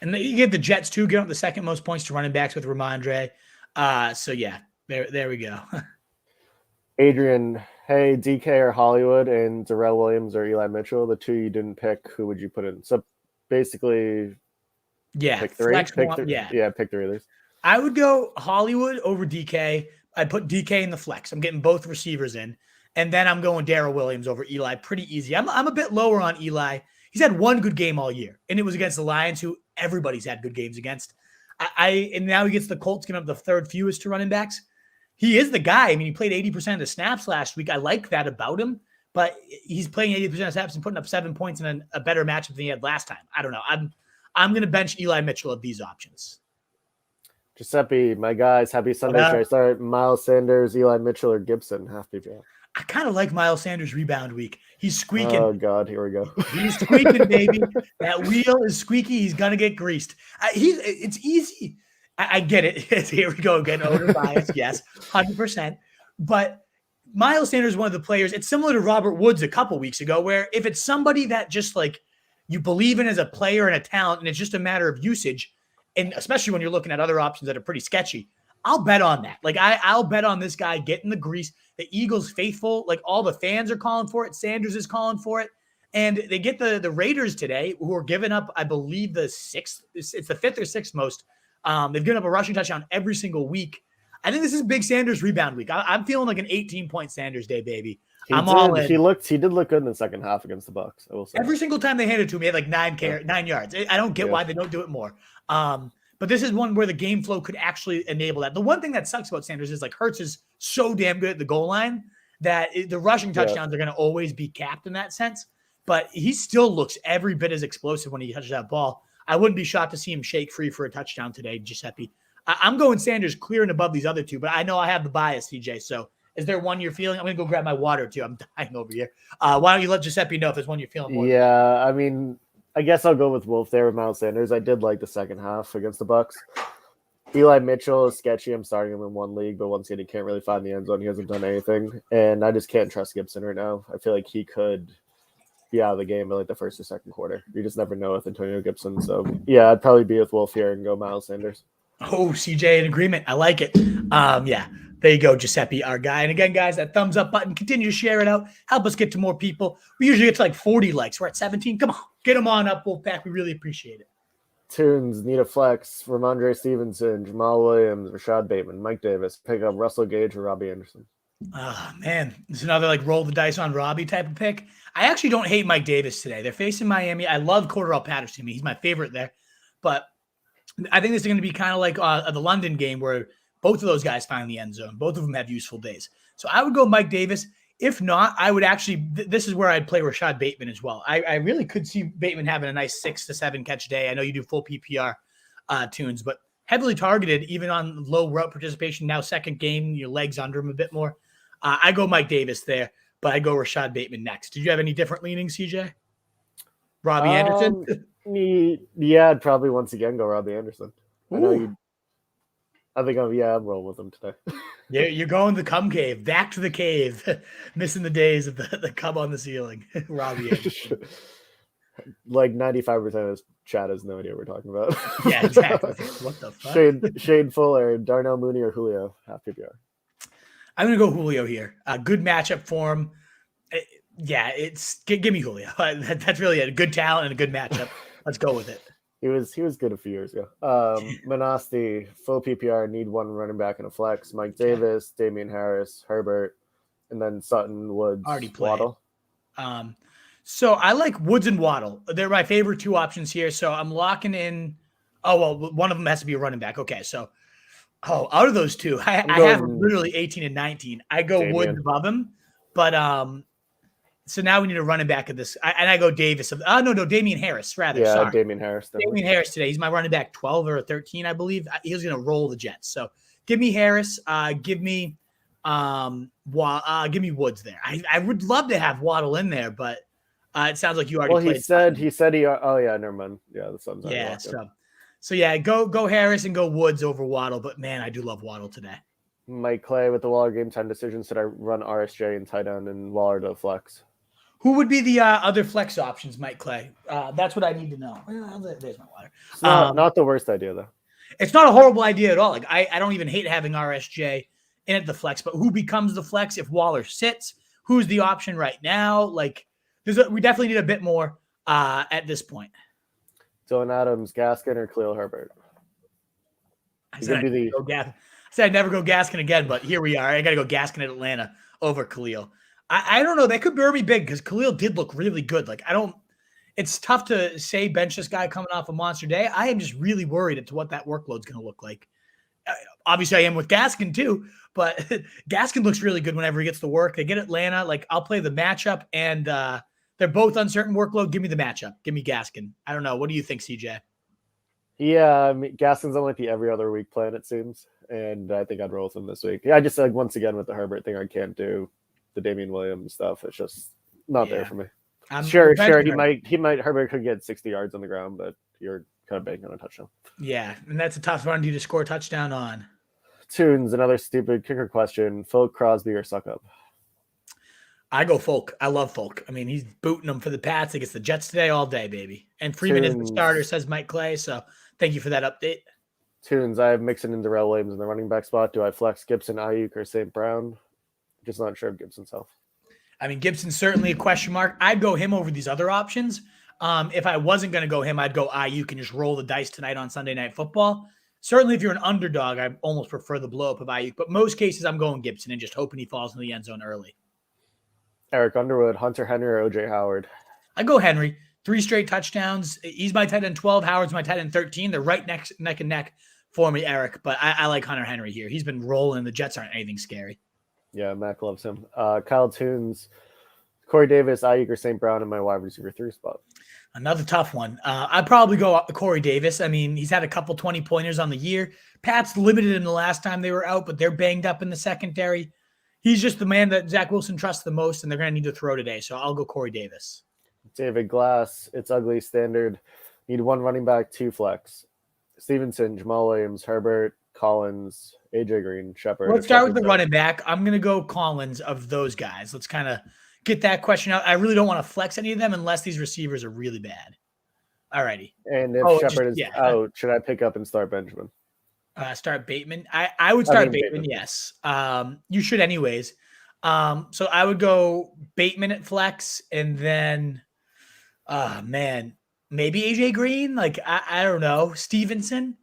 And you get the Jets too, get up the second most points to running backs with Ramondre. So yeah, there we go. Adrian, hey, DK or Hollywood and Darrell Williams or Eli Mitchell, the two you didn't pick, who would you put in? So basically, pick 3. Pick 3 of these. I would go Hollywood over DK. I'd put DK in the flex. I'm getting both receivers in. And then I'm going Darrell Williams over Eli. Pretty easy. I'm a bit lower on Eli. He's had one good game all year, and it was against the Lions, who everybody's had good games against. And now he gets the Colts giving up the third fewest to running backs. He is the guy. I mean, he played 80% of the snaps last week. I like that about him, but he's playing 80% of snaps and putting up 7 points in a better matchup than he had last time. I don't know. I'm going to bench Eli Mitchell of these options. Giuseppe, my guys, happy Sunday. Should I start Miles Sanders, Eli Mitchell, or Gibson? Half PPR. I kind of like Miles Sanders' rebound week. He's squeaking. Oh, God, here we go. He's squeaking, baby. That wheel is squeaky. He's going to get greased. It's easy. I get it. Here we go again. Odor bias. Yes, 100%. But Miles Sanders is one of the players. It's similar to Robert Woods a couple weeks ago, where if it's somebody that just like you believe in as a player and a talent, and it's just a matter of usage, and especially when you're looking at other options that are pretty sketchy, I'll bet on that. Like I'll bet on this guy getting the grease. The Eagles faithful, like all the fans are calling for it. Sanders is calling for it. And they get the Raiders today, who are giving up, I believe, the 6th. It's the 5th or 6th most. They've given up a rushing touchdown every single week. I think this is big Sanders rebound week. I'm feeling like an 18-point Sanders day, baby. All in. He did look good in the second half against the Bucs. I will say. Every single time they handed it to him, he had like 9 yards. I don't get why they don't do it more. But this is one where the game flow could actually enable that. The one thing that sucks about Sanders is like Hurts is so damn good at the goal line that the rushing touchdowns are going to always be capped in that sense. But he still looks every bit as explosive when he touches that ball. I wouldn't be shocked to see him shake free for a touchdown today, Giuseppe. I'm going Sanders clear and above these other two, but I know I have the bias, CJ. So is there one you're feeling? I'm going to go grab my water too. I'm dying over here. Why don't you let Giuseppe know if there's one you're feeling more? Yeah, I mean, I guess I'll go with Wolf there with Miles Sanders. I did like the second half against the Bucs. Eli Mitchell is sketchy. I'm starting him in one league, but once again, he can't really find the end zone. He hasn't done anything, and I just can't trust Gibson right now. I feel like he could be out of the game in like the first or second quarter. You just never know with Antonio Gibson. So yeah, I'd probably be with Wolf here and go Miles Sanders. Oh, CJ in agreement. I like it. Yeah. There you go, Giuseppe, our guy. And again, guys, that thumbs up button, continue to share it out. Help us get to more people. We usually get to like 40 likes. We're at 17. Come on, get them on up, Wolfpack. We really appreciate it. Tunes, need a flex, Ramondre Stevenson, Jamal Williams, Rashad Bateman, Mike Davis, pick up Russell Gage or Robbie Anderson. Oh, man. It's another like roll the dice on Robbie type of pick. I actually don't hate Mike Davis today. They're facing Miami. I love Cordarrelle Patterson. He's my favorite there. But I think this is going to be kind of like the London game where both of those guys find the end zone. Both of them have useful days. So I would go Mike Davis. If not, I would actually this is where I'd play Rashad Bateman as well. I really could see Bateman having a nice 6 to 7 catch day. I know you do full PPR tunes, but heavily targeted, even on low route participation. Now second game, your legs under him a bit more. I go Mike Davis there. but I'd go Rashad Bateman next. Did you have any different leanings, CJ? Robbie Anderson? Yeah, I'd probably once again go Robbie Anderson. Ooh. I'm rolling with him today. You're going to the cum cave, back to the cave, missing the days of the cum on the ceiling. Robbie Anderson. Like 95% of this chat has no idea what we're talking about. Yeah, exactly. What the fuck? Shane Fuller, Darnell Mooney, or Julio? Half PPR. I'm going to go Julio here. Good matchup for him. Give me Julio. That's really a good talent and a good matchup. Let's go with it. He was good a few years ago. Monasti, full PPR, need one running back and a flex. Mike Davis, Damian Harris, Herbert, and then Sutton, Woods, already played. Waddle. So I like Woods and Waddle. They're my favorite two options here. So I'm locking in. Oh, well, one of them has to be a running back. Okay, so out of those two, I have literally 18 and 19. I go Damian. Woods above him, but so now we need a running back at this. I go Davis. No, Damian Harris, rather. Yeah, sorry. Damian Harris. Definitely. Damian Harris today. He's my running back 12 or 13, I believe. He was going to roll the Jets. So give me Harris. Give me Woods there. I would love to have Waddle in there, but it sounds like you already played. He said oh yeah, never mind. Yeah, the sun's not. Yeah, so yeah, go Harris and go Woods over Waddle, but man, I do love Waddle today. Mike Clay with the Waller game time decision. Should I run RSJ and tight end and Waller to flex? Who would be the other flex options, Mike Clay? That's what I need to know. There's my water. It's not the worst idea, though. It's not a horrible idea at all. Like I don't even hate having RSJ in at the flex, but who becomes the flex if Waller sits? Who's the option right now? Like, we definitely need a bit more at this point. Dylan Adams, Gaskin, or Khalil Herbert? I said I'd never go Gaskin again, but here we are. I got to go Gaskin at Atlanta over Khalil. I don't know. That could bury me big because Khalil did look really good. Like, it's tough to say bench this guy coming off a monster day. I am just really worried as to what that workload's going to look like. Obviously, I am with Gaskin too, but Gaskin looks really good whenever he gets to work. They get Atlanta. Like, I'll play the matchup, and they're both uncertain workload. Give me the matchup. Give me Gaskin. I don't know. What do you think, CJ? Yeah, I mean, Gaskin's on like the every other week plan, it seems, and I think I'd roll with him this week. Yeah, I just like once again with the Herbert thing, I can't do the Damien Williams stuff. It's just not there for me. Sure. Herbert could get 60 yards on the ground, but you're kind of banking on a touchdown. Yeah, and that's a tough run to score a touchdown on. Tunes, another stupid kicker question. Folk, Crosby, or Suck Up? I go Folk. I love Folk. I mean, he's booting them for the Pats against the Jets today all day, baby. And Freeman is the starter, says Mike Clay. So thank you for that update. Tunes, I have Mixon and Darrell Williams in the running back spot. Do I flex Gibson, Ayuk, or St. Brown? Just not sure of Gibson's health. I mean, Gibson's certainly a question mark. I'd go him over these other options. If I wasn't going to go him, I'd go Ayuk and just roll the dice tonight on Sunday Night Football. Certainly, if you're an underdog, I almost prefer the blow-up of Ayuk. But most cases, I'm going Gibson and just hoping he falls in the end zone early. Eric Underwood, Hunter Henry, or O.J. Howard? I go Henry. 3 straight touchdowns. He's my tight end 12. Howard's my tight end 13. They're right neck and neck for me, Eric. But I like Hunter Henry here. He's been rolling. The Jets aren't anything scary. Yeah, Mac loves him. Kyle Tunes, Corey Davis, Ayuk, or St. Brown in my wide receiver 3 spot. Another tough one. I'd probably go Corey Davis. I mean, he's had a couple 20-pointers on the year. Pats limited him the last time they were out, but they're banged up in the secondary. He's just the man that Zach Wilson trusts the most, and they're going to need to throw today. So I'll go Corey Davis. David Glass, it's ugly standard. Need 1 running back, 2 flex. Stevenson, Jamal Williams, Herbert, Collins, AJ Green, Shepard. Let's start with the running back. I'm going to go Collins of those guys. Let's kind of get that question out. I really don't want to flex any of them unless these receivers are really bad. All righty. And if Shepard is out, should I pick up and start Benjamin? Start Bateman. I would start Bateman, yes. You should anyways. So I would go Bateman at flex, and then maybe AJ Green. Like I don't know. Stevenson.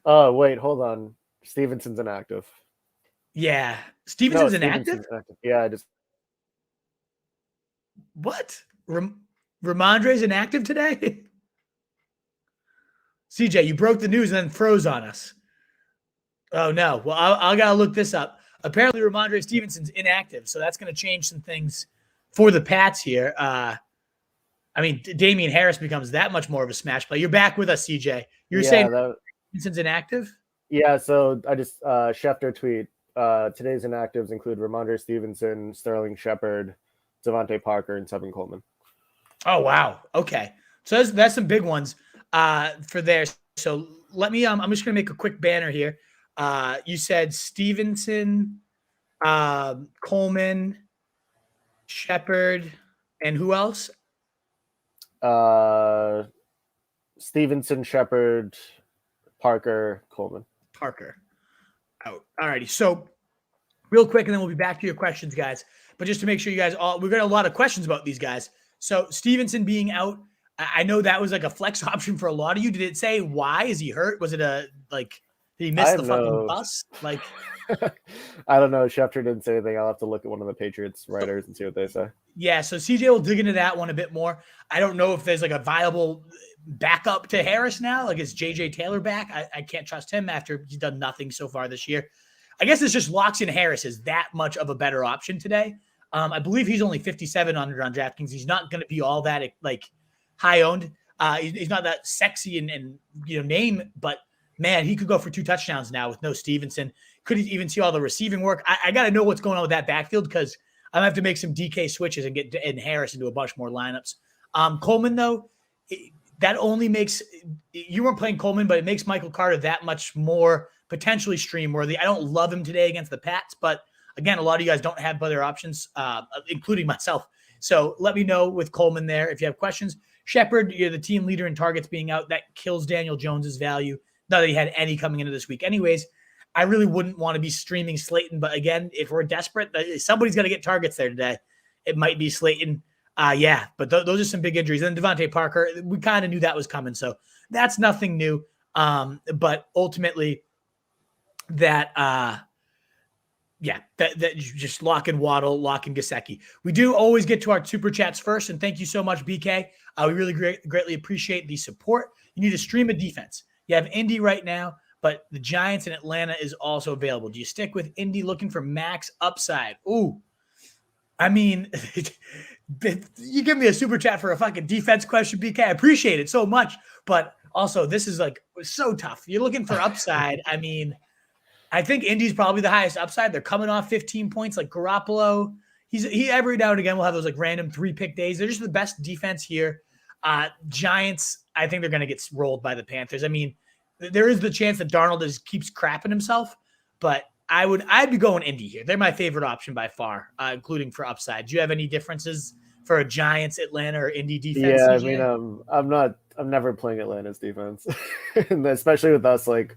Oh, wait, hold on. Stevenson's inactive. Yeah. Stevenson's inactive? Yeah, I just what? Ramondre's inactive today? CJ, you broke the news and then froze on us. Oh, no. Well, I got to look this up. Apparently, Ramondre Stevenson's inactive, so that's going to change some things for the Pats here. I mean, Damian Harris becomes that much more of a smash play. You're back with us, CJ. You're saying Stevenson's inactive? Yeah, so I just Schefter tweet. Today's inactives include Ramondre Stevenson, Sterling Shepard, Devontae Parker, and Tevin Coleman. Oh, wow. Okay. So that's some big ones for there. So let me, I'm just going to make a quick banner here. You said Stevenson, Coleman, Shepard, and who else? Stevenson, Shepard, Parker, Coleman. Parker. Out. All righty. So real quick, and then we'll be back to your questions, guys. But just to make sure you guys we've got a lot of questions about these guys. So Stevenson being out, I know that was like a flex option for a lot of you. Did it say why? Is he hurt? Was it did he miss the fucking bus? Like, I don't know. Schefter didn't say anything. I'll have to look at one of the Patriots writers and see what they say. Yeah, so CJ will dig into that one a bit more. I don't know if there's like a viable backup to Harris now. Like, is JJ Taylor back? I can't trust him after he's done nothing so far this year. I guess it's just locks in Harris is that much of a better option today. I believe he's only 5,700 on DraftKings. He's not going to be all that like high owned. He's not that sexy and name, but man, he could go for 2 touchdowns now with no Stevenson. Could he even see all the receiving work? I got to know what's going on with that backfield because I'm going to have to make some DK switches and get Harris into a bunch more lineups. Coleman, though, that only makes – you weren't playing Coleman, but it makes Michael Carter that much more potentially stream-worthy. I don't love him today against the Pats, but, again, a lot of you guys don't have other options, including myself. So let me know with Coleman there if you have questions. Shepard, you're the team leader in targets being out. That kills Daniel Jones's value. Not that he had any coming into this week. Anyways, I really wouldn't want to be streaming Slayton. But again, if we're desperate, somebody's going to get targets there today. It might be Slayton. Yeah, but those are some big injuries. And Devontae Parker, we kind of knew that was coming. So that's nothing new. But ultimately, that you just lock in Waddle, lock in Gesicki. We do always get to our super chats first. And thank you so much, BK. We really greatly appreciate the support. You need to stream a defense. You have Indy right now, but the Giants in Atlanta is also available. Do you stick with Indy looking for max upside? Ooh, I mean, you give me a super chat for a fucking defense question, BK. I appreciate it so much, but also this is like so tough. You're looking for upside. I mean, I think Indy's probably the highest upside. They're coming off 15 points like Garoppolo. He every now and again will have those like random 3-pick days. They're just the best defense here. Giants, I think they're going to get rolled by the Panthers. I mean, there is the chance that Darnold keeps crapping himself, but I'd be going Indy here. They're my favorite option by far, including for upside. Do you have any differences for a Giants, Atlanta, or Indy defense? Yeah, CJ? I mean, I'm never playing Atlanta's defense, and especially with us, like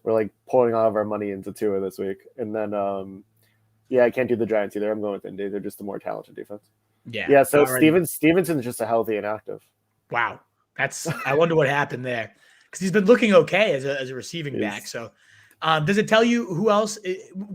we're like pouring all of our money into Tua this week, and then I can't do the Giants either. I'm going with Indy. They're just the more talented defense. Yeah. So Stevenson's just a healthy inactive. Wow, I wonder what happened there because he's been looking okay as a receiving back. So, does it tell you who else?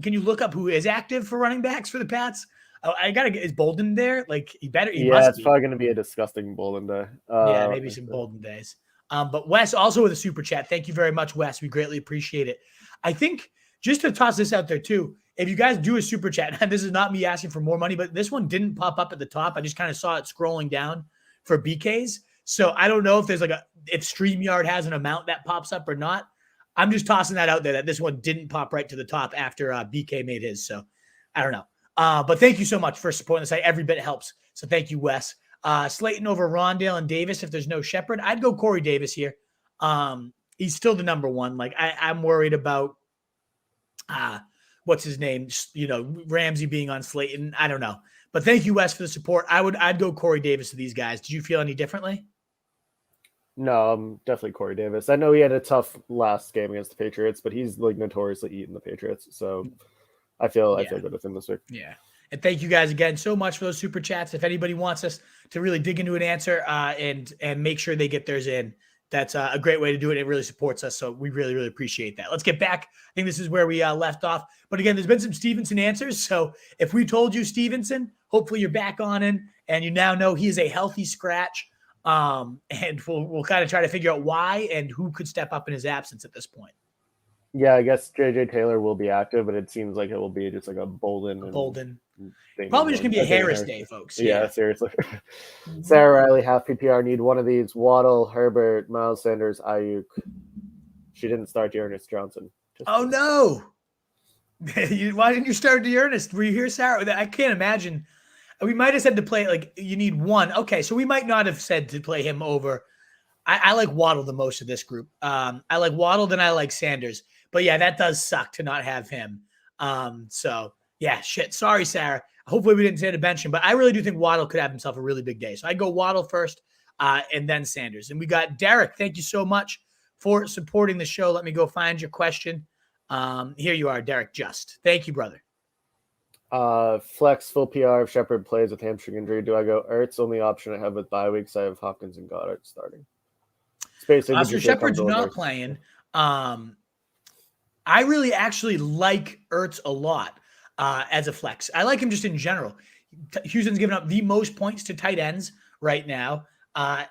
Can you look up who is active for running backs for the Pats? Oh, I gotta get. Is Bolden there? Like he must it's be. Probably going to be a disgusting Bolden day. Yeah, maybe some Bolden days. But Wes also with a super chat. Thank you very much, Wes. We greatly appreciate it. I think just to toss this out there too. If you guys do a super chat, and this is not me asking for more money, but this one didn't pop up at the top. I just kind of saw it scrolling down for BK's. So I don't know if there's if StreamYard has an amount that pops up or not. I'm just tossing that out there that this one didn't pop right to the top after BK made his. So I don't know. But thank you so much for supporting the site. Every bit helps. So thank you, Wes. Slayton over Rondale and Davis. If there's no Shepard, I'd go Corey Davis here. He's still the number one. Like I'm worried about what's his name? Ramsey being on Slayton. I don't know. But thank you, Wes, for the support. I'd go Corey Davis to these guys. Did you feel any differently? No, I'm definitely Corey Davis. I know he had a tough last game against the Patriots, but he's like notoriously eating the Patriots. So I feel good with him this week. Yeah. And thank you guys again so much for those super chats. If anybody wants us to really dig into an answer and make sure they get theirs in, that's a great way to do it. It really supports us. So we really, really appreciate that. Let's get back. I think this is where we left off. But again, there's been some Stevenson answers. So if we told you Stevenson, hopefully you're back on in and you now know he is a healthy scratch. And we'll kind of try to figure out why and who could step up in his absence at this point. Yeah, I guess JJ Taylor will be active, but it seems like it will be just like a Bolden. Probably just going to be a Harris day, folks. Yeah, seriously. Sarah Riley, half PPR, need one of these. Waddle, Herbert, Miles Sanders, Ayuk. She didn't start Dearness Johnson. Oh, no. Why didn't you start Dearness? Were you here, Sarah? I can't imagine. We might have said to play, like, you need one. Okay, so we might not have said to play him over. I like Waddle the most of this group. I like Waddle, then I like Sanders. But yeah, that does suck to not have him. So yeah, shit. Sorry, Sarah. Hopefully we didn't say to bench him, but I really do think Waddle could have himself a really big day. So I go Waddle first, and then Sanders. And we got Derek. Thank you so much for supporting the show. Let me go find your question. Here you are, Derek. Just thank you, brother. Flex full PR if Shepard plays with hamstring injury. Do I go Ertz? Only option I have with bye weeks. I have Hopkins and Goddard starting. So Shepard's not playing. I really actually like Ertz a lot as a flex. I like him just in general. Houston's given up the most points to tight ends right now. I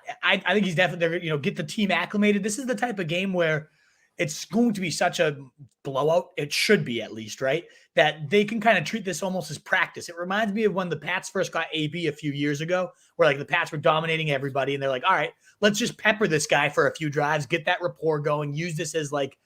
think he's definitely, get the team acclimated. This is the type of game where it's going to be such a blowout. It should be, at least, right? That they can kind of treat this almost as practice. It reminds me of when the Pats first got AB a few years ago, where like the Pats were dominating everybody. And they're like, all right, let's just pepper this guy for a few drives, get that rapport going, use this as like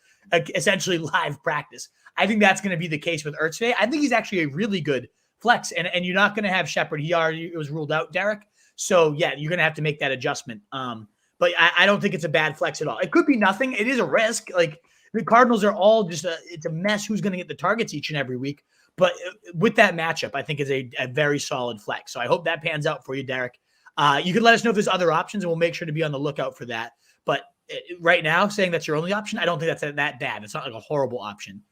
essentially live practice. I think that's going to be the case with Ertz today. I think he's actually a really good flex, and you're not going to have Shepard. It was ruled out, Derek. So yeah, you're going to have to make that adjustment. But I don't think it's a bad flex at all. It could be nothing. It is a risk. Like the Cardinals are all just it's a mess who's going to get the targets each and every week. But with that matchup, I think is a very solid flex. So I hope that pans out for you, Derek. You can let us know if there's other options, and we'll make sure to be on the lookout for that. But right now, saying that's your only option, I don't think that's that bad. It's not like a horrible option.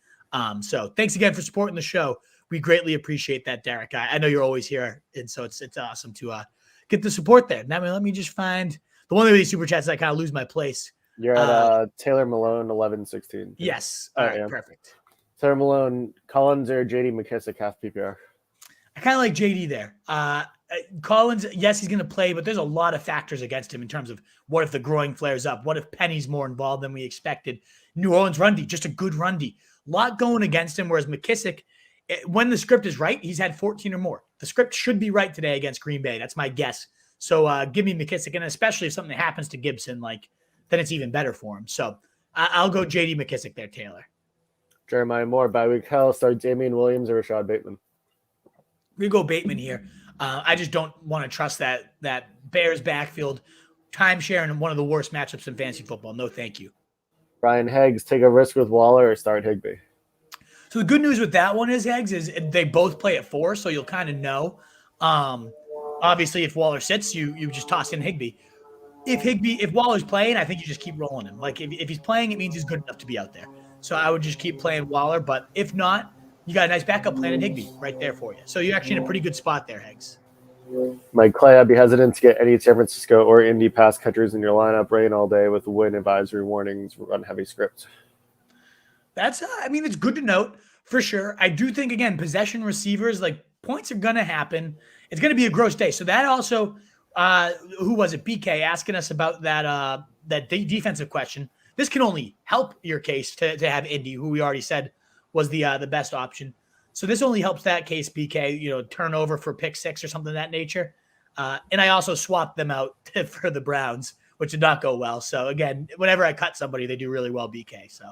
So thanks again for supporting the show. We greatly appreciate that, Derek. I know you're always here, and so it's awesome to get the support there. Now, let me just find the one of these super chats. I kind of lose my place. You're at Taylor Malone 1116. Yes. All right. Perfect. Taylor Malone, Collins or JD McKissick half PPR. I kind of like JD there. Collins, yes, he's going to play, but there's a lot of factors against him in terms of what if the groin flares up? What if Penny's more involved than we expected? New Orleans run D, just a good run D. A lot going against him, whereas McKissick, when the script is right, he's had 14 or more. The script should be right today against Green Bay. That's my guess. So give me McKissick, and especially if something happens to Gibson, then it's even better for him. So I'll go JD McKissick there, Taylor. Jeremiah Moore, bye week hell, start Damien Williams or Rashad Bateman. We go Bateman here. I just don't want to trust that Bears backfield timeshare in one of the worst matchups in fantasy football. No, thank you. Brian Heggs, take a risk with Waller or start Higbee. So the good news with that one is, Heggs, is they both play at 4, so you'll kind of know. Obviously, if Waller sits, you just toss in Higbee. If Waller's playing, I think you just keep rolling him. Like if he's playing, it means he's good enough to be out there. So I would just keep playing Waller. But if not, you got a nice backup plan in Higbee right there for you. So you're actually in a pretty good spot there, Heggs. Mike Clay, I'd be hesitant to get any San Francisco or Indy pass catchers in your lineup. Rain all day with wind advisory warnings, run heavy script. That's, it's good to note for sure. I do think, again, possession receivers, points are going to happen. It's going to be a gross day. So that also, who was it? BK asking us about that defensive question. This can only help your case to have Indy, who we already said was the best option. So this only helps that case, BK, turnover for pick 6 or something of that nature. And I also swapped them out for the Browns, which did not go well. So again, whenever I cut somebody, they do really well, BK. So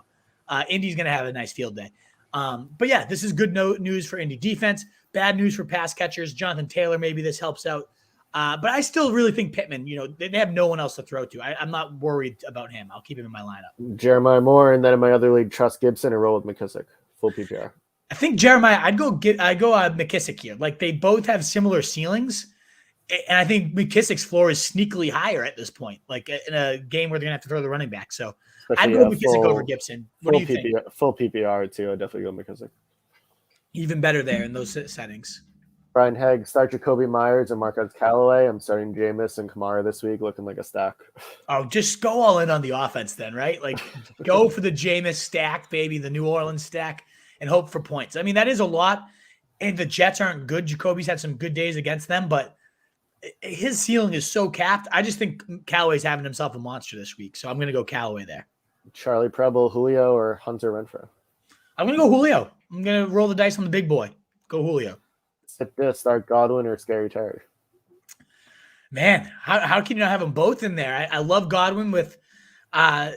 Indy's going to have a nice field day. But yeah, this is good news for Indy defense. Bad news for pass catchers. Jonathan Taylor, maybe this helps out. But I still really think Pittman, they have no one else to throw to. I'm not worried about him. I'll keep him in my lineup. Jeremiah Moore, and then in my other league, trust Gibson and roll with McKissick. Full PPR. I think Jeremiah, I'd go McKissick here. They both have similar ceilings. And I think McKissick's floor is sneakily higher at this point, in a game where they're going to have to throw the running back. So I'd go McKissick over Gibson. What do you think? Full PPR, too. I'd definitely go McKissick. Even better there in those settings. Brian Hegg, start Jacoby Myers and Marquez Callaway. I'm starting Jameis and Kamara this week, looking like a stack. Oh, just go all in on the offense then, right? Go for the Jameis stack, baby, the New Orleans stack, and hope for points. That is a lot, and the Jets aren't good. Jacoby's had some good days against them, but his ceiling is so capped. I just think Callaway's having himself a monster this week, so I'm going to go Callaway there. Charlie Preble, Julio, or Hunter Renfrow? I'm going to go Julio. I'm going to roll the dice on the big boy. Go Julio. Sit this, start Godwin or Scary Terry? Man, how can you not have them both in there? I love Godwin with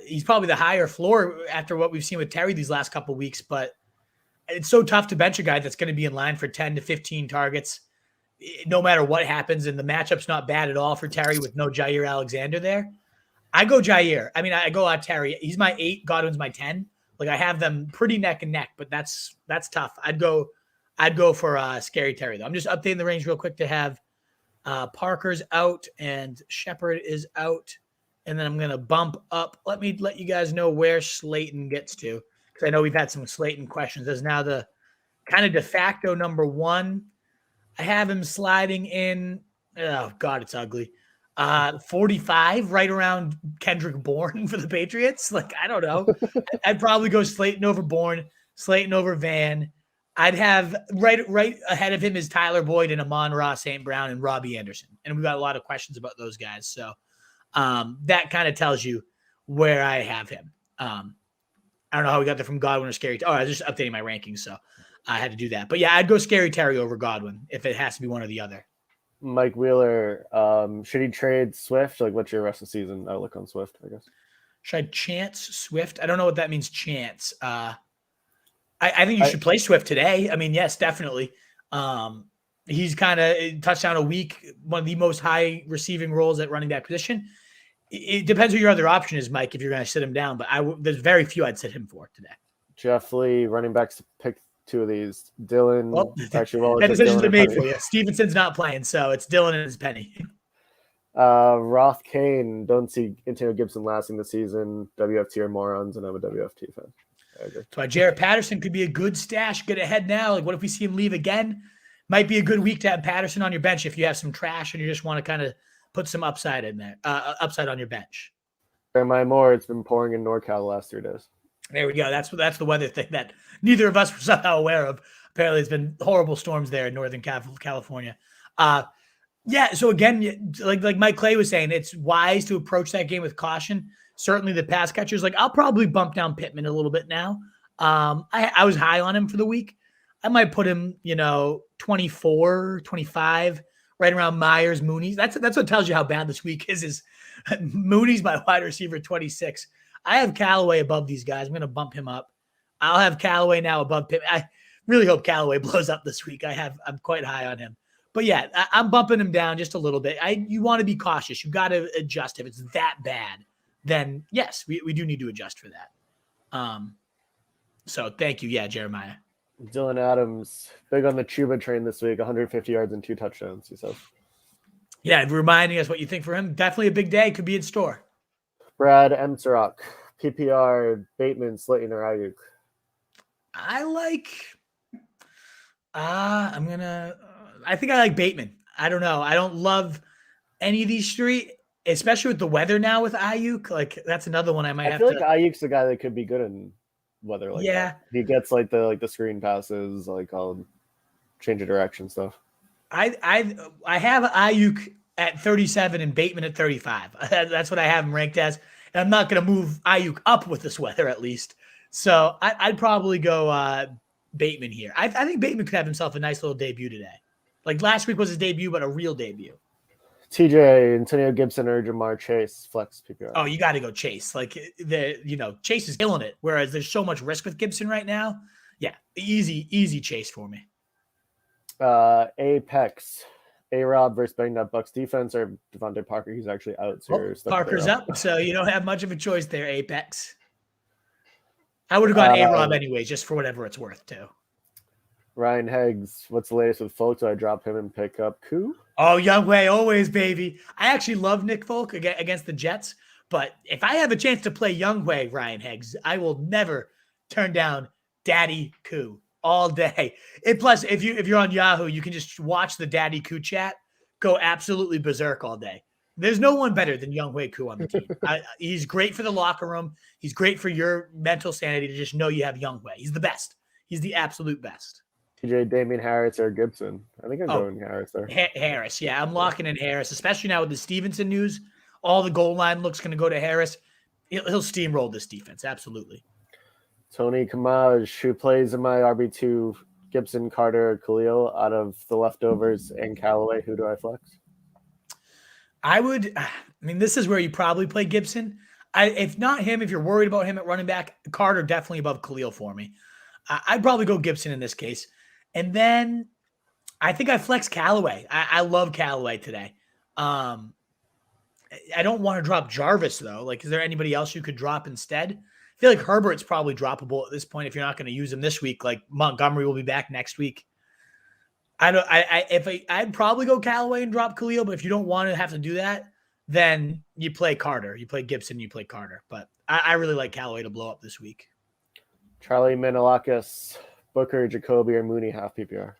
he's probably the higher floor after what we've seen with Terry these last couple of weeks, but it's so tough to bench a guy that's going to be in line for 10 to 15 targets. no matter what happens, and the matchup's not bad at all for Terry with no Jair Alexander there, I go Jair. I mean, I go out Terry. He's my 8. Godwin's my 10. Like I have them pretty neck and neck, but that's tough. I'd go for Scary Terry though. I'm just updating the range real quick to have Parker's out and Shepard is out, and then I'm gonna bump up. Let me let you guys know where Slayton gets to, because I know we've had some Slayton questions. As now the kind of de facto number 1. I have him sliding in. Oh God, it's ugly. 45, right around Kendrick Bourne for the Patriots. Like, I don't know. I'd probably go Slayton over Bourne, Slayton over Van. I'd have right ahead of him is Tyler Boyd and Amon-Ra St. Brown and Robbie Anderson. And we've got a lot of questions about those guys. So that kind of tells you where I have him. I don't know how we got there from Godwin or Scary. Oh, I was just updating my rankings, so I had to do that. But yeah, I'd go Scary Terry over Godwin if it has to be one or the other. Mike Wheeler, should he trade Swift? Like, what's your rest of the season outlook on Swift, I guess? Should I chance Swift? I don't know what that means, chance. I think you should play Swift today. I mean, yes, definitely. He's kind of touchdown a week, one of the most high receiving roles at running back position. It depends who your other option is, Mike, if you're going to sit him down. But there's very few I'd sit him for today. Jeff Lee, running backs, pick 2 of these. Dylan, that decision's been made for you. Stevenson's not playing, so it's Dylan and his penny. Roth Kane, don't see Antonio Gibson lasting the season. WFT are morons, and I'm a WFT fan. I agree. So Jarrett Patterson could be a good stash. Get ahead now. Like, what if we see him leave again? Might be a good week to have Patterson on your bench if you have some trash and you just want to kind of put some upside in there, upside on your bench. Jeremiah Moore, it's been pouring in NorCal the last 3 days. There we go. That's the weather thing that neither of us were somehow aware of. Apparently, it's been horrible storms there in Northern California. Yeah. So again, like Mike Clay was saying, it's wise to approach that game with caution. Certainly, the pass catchers. Like, I'll probably bump down Pittman a little bit now. I was high on him for the week. I might put him, 24, 25, right around Myers, Mooney. That's what tells you how bad this week is Mooney's my wide receiver 26. I have Callaway above these guys. I'm going to bump him up. I'll have Callaway now above Pittman. I really hope Callaway blows up this week. I'm quite high on him. But yeah, I'm bumping him down just a little bit. You want to be cautious. You got to adjust. If it's that bad, then yes, we do need to adjust for that. So thank you. Yeah, Jeremiah. Dylan Adams, big on the Chuba train this week, 150 yards and 2 touchdowns, he says. Yeah, reminding us what you think for him. Definitely a big day. Could be in store. Brad Emsarok, PPR, Bateman, Slayton, or Ayuk. I think I like Bateman. I don't know. I don't love any of these 3, especially with the weather now with Ayuk. Like, that's another one I might have to. I feel like Ayuk's the guy that could be good in weather like that. He gets like the screen passes, like all change of direction stuff. I have Ayuk at 37 and Bateman at 35. That's what I have him ranked as. And I'm not going to move Ayuk up with this weather, at least. So I'd probably go Bateman here. I think Bateman could have himself a nice little debut today. Like, last week was his debut, but a real debut. TJ, Antonio Gibson or Jamar Chase, flex PPR. Oh, you got to go Chase. Like, Chase is killing it. Whereas there's so much risk with Gibson right now. Yeah, easy Chase for me. Apex, A-Rob versus banged up Bucks defense, or Devonta Parker. He's actually out. So Parker's up, so you don't have much of a choice there, Apex. I would have gone A-Rob anyway, just for whatever it's worth, too. Ryan Heggs, what's the latest with Folk? Do I drop him and pick up Koo? Oh, Young Way, always, baby. I actually love Nick Folk against the Jets, but if I have a chance to play Young Way, Ryan Heggs, I will never turn down Daddy Koo all day. And plus, if you're on Yahoo, you can just watch the Daddy Koo chat go absolutely berserk all day. There's no one better than Young Way Koo on the team. He's great for the locker room. He's great for your mental sanity to just know you have Young Way. He's the best. He's the absolute best. TJ, Damian Harris or Gibson? I think I'm going Harris there. Harris, yeah. I'm locking in Harris, especially now with the Stevenson news. All the goal line looks going to go to Harris. He'll steamroll this defense, absolutely. Tony Kamaj, who plays in my RB2, Gibson, Carter, Khalil, out of the leftovers, and Callaway, who do I flex? This is where you probably play Gibson. If not him, if you're worried about him at running back, Carter definitely above Khalil for me. I'd probably go Gibson in this case. And then I think I flex Callaway. I love Callaway today. I don't want to drop Jarvis, though. Like, is there anybody else you could drop instead? I feel like Herbert's probably droppable at this point if you're not going to use him this week. Like, Montgomery will be back next week. I'd probably go Callaway and drop Khalil, but if you don't want to have to do that, then you play Carter. You play Gibson, you play Carter. But I really like Callaway to blow up this week. Charlie Menelakis, Booker, Jacoby, or Mooney half PPR.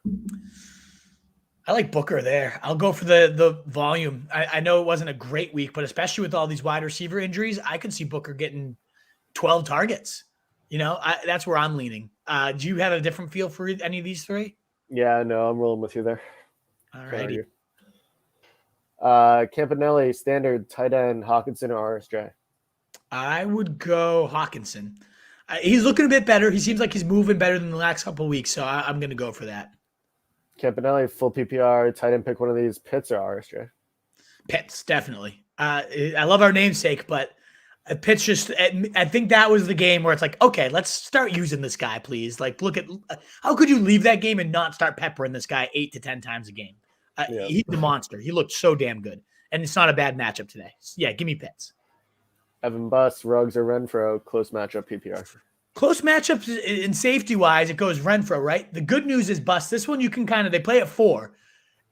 I like Booker there. I'll go for the volume. I know it wasn't a great week, but especially with all these wide receiver injuries, I could see Booker getting 12 targets. That's where I'm leaning. Do you have a different feel for any of these three? Yeah, no, I'm rolling with you there. All righty. Campanelli, standard, tight end, Hawkinson, or RSJ? I would go Hawkinson. He's looking a bit better. He seems like he's moving better than the last couple of weeks, so I'm going to go for that. Campanelli, full PPR, tight end, pick one of these, Pitts or RSJ? Pitts, definitely. I love our namesake, but Pitts just, I think that was the game where it's like, okay, let's start using this guy, please. Like, look at, how could you leave that game and not start peppering this guy 8 to 10 times a game? Yeah. He's the monster. He looked so damn good. And it's not a bad matchup today. So yeah, give me Pitts. Evan Buss, Ruggs, or Renfro, close matchup PPR. Close matchups in safety-wise, it goes Renfro, right? The good news is, Bus, this one you can they play at 4.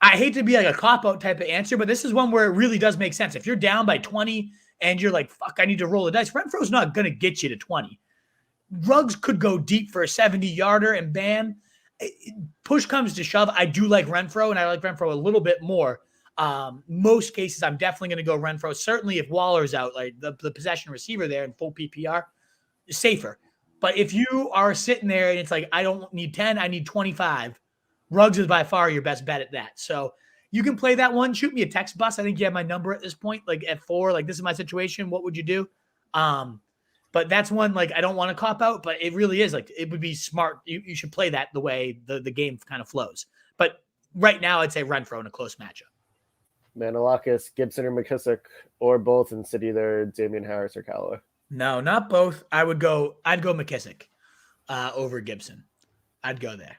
I hate to be like a cop-out type of answer, but this is one where it really does make sense. If you're down by 20 and you're like, fuck, I need to roll the dice, Renfro's not going to get you to 20. Ruggs could go deep for a 70-yarder, and bam, push comes to shove. I do like Renfro, and I like Renfro a little bit more. Most cases, I'm definitely going to go Renfro. Certainly if Waller's out, like the possession receiver there in full PPR, is safer. But if you are sitting there and it's like, I don't need 10, I need 25, Ruggs is by far your best bet at that. So you can play that one. Shoot me a text, Bus. I think you have my number at this point, like at 4, like this is my situation. What would you do? But that's one, like, I don't want to cop out, but it really is like, it would be smart. You should play that the way the game kind of flows. But right now I'd say Renfro in a close matchup. Menelakis, Gibson, or McKissick, or both, and sit either Damian Harris or Callaway. No, not both. I'd go McKissick over Gibson. I'd go there.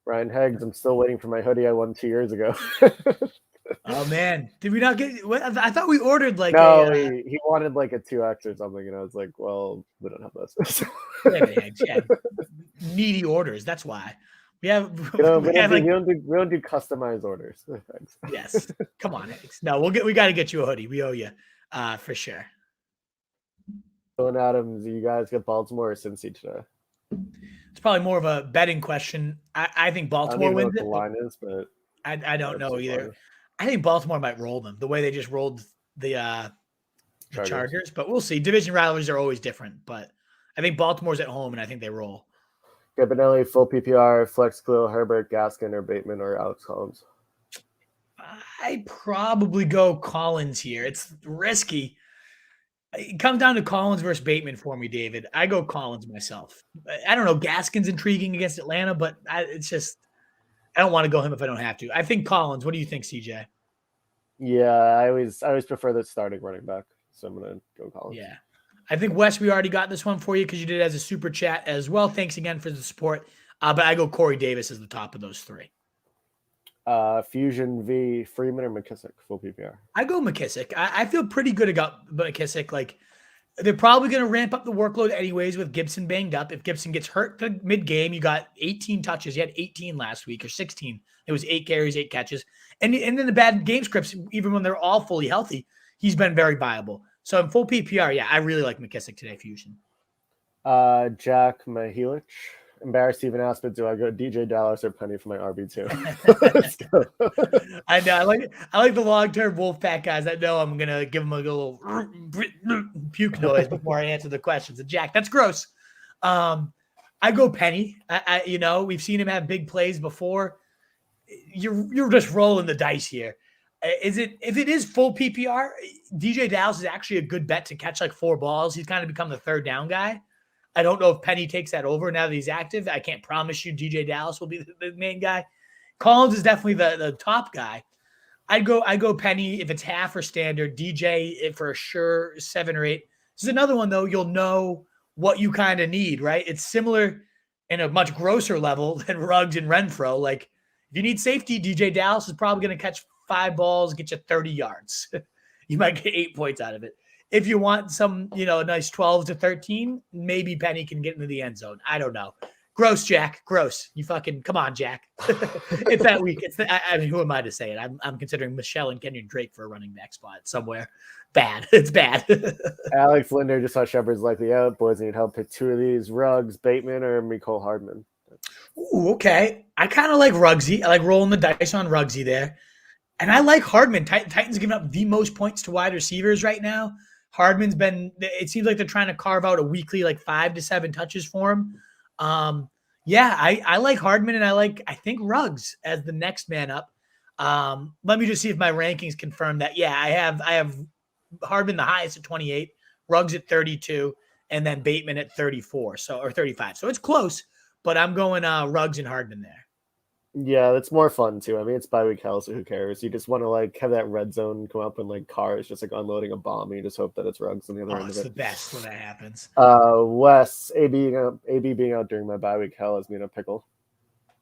Ryan Heggs, I'm still waiting for my hoodie I won 2 years ago. Oh man, did we not get? I thought we ordered like. No, he wanted like a 2X or something, and I was like, "Well, we don't have those." Yeah, needy orders. That's why we have. We don't do customized orders. Yes, come on, Heggs. No, we got to get you a hoodie. We owe you, for sure. And Adams, you guys get Baltimore or Cincy today? It's probably more of a betting question. I think Baltimore wins it. The line is, but I don't know either. I think Baltimore might roll them the way they just rolled the Chargers, but we'll see. Division rivalries are always different, but I think Baltimore's at home, and I think they roll. Campanelli, full PPR, flex, Khalil Herbert, Gaskin, or Bateman, or Alex Collins? I probably go Collins here. It's risky. It comes down to Collins versus Bateman for me, David. I go Collins myself. I don't know. Gaskin's intriguing against Atlanta, but it's just I don't want to go him if I don't have to. I think Collins. What do you think, CJ? Yeah, I always prefer the starting running back, so I'm gonna go Collins. Yeah, I think Wes, we already got this one for you because you did it as a super chat as well. Thanks again for the support. But I go Corey Davis as the top of those 3. Fusion v. Freeman or McKissick, full PPR? I go McKissick. I feel pretty good about McKissick. Like, they're probably going to ramp up the workload anyways with Gibson banged up. If Gibson gets hurt the mid-game, you got 18 touches. You had 18 last week or 16. It was 8 carries, 8 catches. And then the bad game scripts, even when they're all fully healthy, he's been very viable. So in full PPR, yeah, I really like McKissick today, Fusion. Jack Mahelich. Embarrassed Steven asked, but do I go DJ Dallas or Penny for my RB2? I know. I like the long-term Wolfpack guys. I know I'm gonna give them a little puke noise before I answer the questions. And Jack, that's gross. I go Penny. We've seen him have big plays before. You're just rolling the dice here. If it is full PPR, DJ Dallas is actually a good bet to catch like 4 balls. He's kind of become the third down guy. I don't know if Penny takes that over now that he's active. I can't promise you DJ Dallas will be the main guy. Collins is definitely the top guy. I go Penny if it's half or standard. DJ for sure 7 or 8. This is another one though. You'll know what you kind of need, right? It's similar in a much grosser level than Ruggs and Renfro. Like If you need safety, DJ Dallas is probably going to catch 5 balls, get you 30 yards. You might get 8 points out of it. If you want some, a nice 12 to 13, maybe Penny can get into the end zone. I don't know. Gross, Jack. Gross. You fucking come on, Jack. It's that week. I mean, who am I to say it? I'm considering Michelle and Kenyon Drake for a running back spot somewhere. Bad. It's bad. Alex Linder just thought Shepard's likely out. Boys need help. Pick 2 of these: Ruggs, Bateman, or Mecole Hardman. Ooh, okay. I kind of like Ruggsy. I like rolling the dice on Ruggsy there. And I like Hardman. Titans giving up the most points to wide receivers right now. Hardman's it seems like they're trying to carve out a weekly 5 to 7 touches for him. I like Hardman, and I think Ruggs as the next man up. Let me just see if my rankings confirm that. Yeah, I have Hardman the highest at 28, Ruggs at 32, and then Bateman at 34, or 35. So it's close, but I'm going Ruggs and Hardman there. Yeah, that's more fun too. I mean, it's bye-week hell, so who cares? You just want to have that red zone come up and cars just unloading a bomb, and you just hope that it's Ruggs on the other end of it. It's the best when that happens. Wes, AB being out during my bye-week hell is me in a pickle.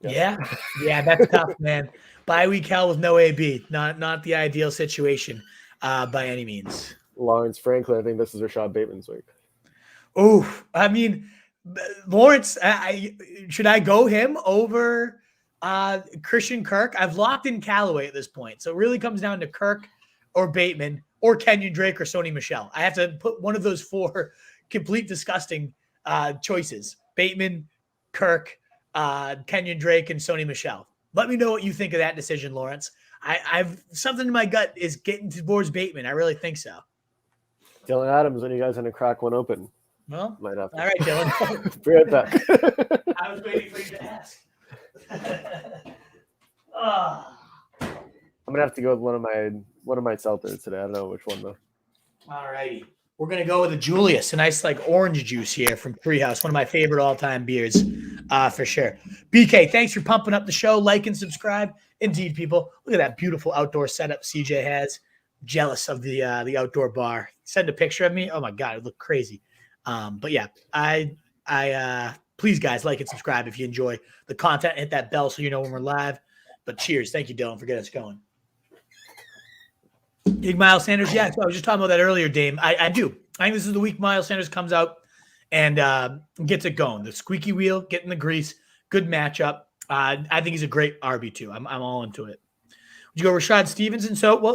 Yeah, that's tough, man. Bye-week hell with no AB, not the ideal situation by any means. Lawrence Franklin, I think this is Rashad Bateman's week. Oh, I mean, Lawrence, should I go him over Christian Kirk? I've locked in Callaway at this point, so it really comes down to Kirk or Bateman or Kenyon Drake or Sony Michelle. I have to put one of those 4 complete disgusting choices: Bateman, Kirk, Kenyon Drake, and Sony Michelle. Let me know what you think of that decision, Lawrence. I've something in my gut is getting towards Bateman. I really think so. Dylan Adams, when you guys going to crack one open? Well, might have to. All right, Dylan. Be right back. I was waiting for you to ask. I'm gonna have to go with one of my seltzers today. I don't know which one though. All righty. We're gonna go with a Julius, a nice orange juice here from Treehouse, one of my favorite all-time beers, for sure. BK, thanks for pumping up the show. Like and subscribe. Indeed, people. Look at that beautiful outdoor setup CJ has. Jealous of the outdoor bar. Send a picture of me. Oh my god, it looked crazy. But yeah, I please guys, like and subscribe if you enjoy the content. Hit that bell so you know when we're live. But cheers. Thank you, Dylan, for getting us going. Big Miles Sanders. Yeah, so I was just talking about that earlier, Dame. I do. I think this is the week Miles Sanders comes out and gets it going. The squeaky wheel, getting the grease. Good matchup. I think he's a great RB2. I'm all into it. Would you go Rashad Stevenson? So,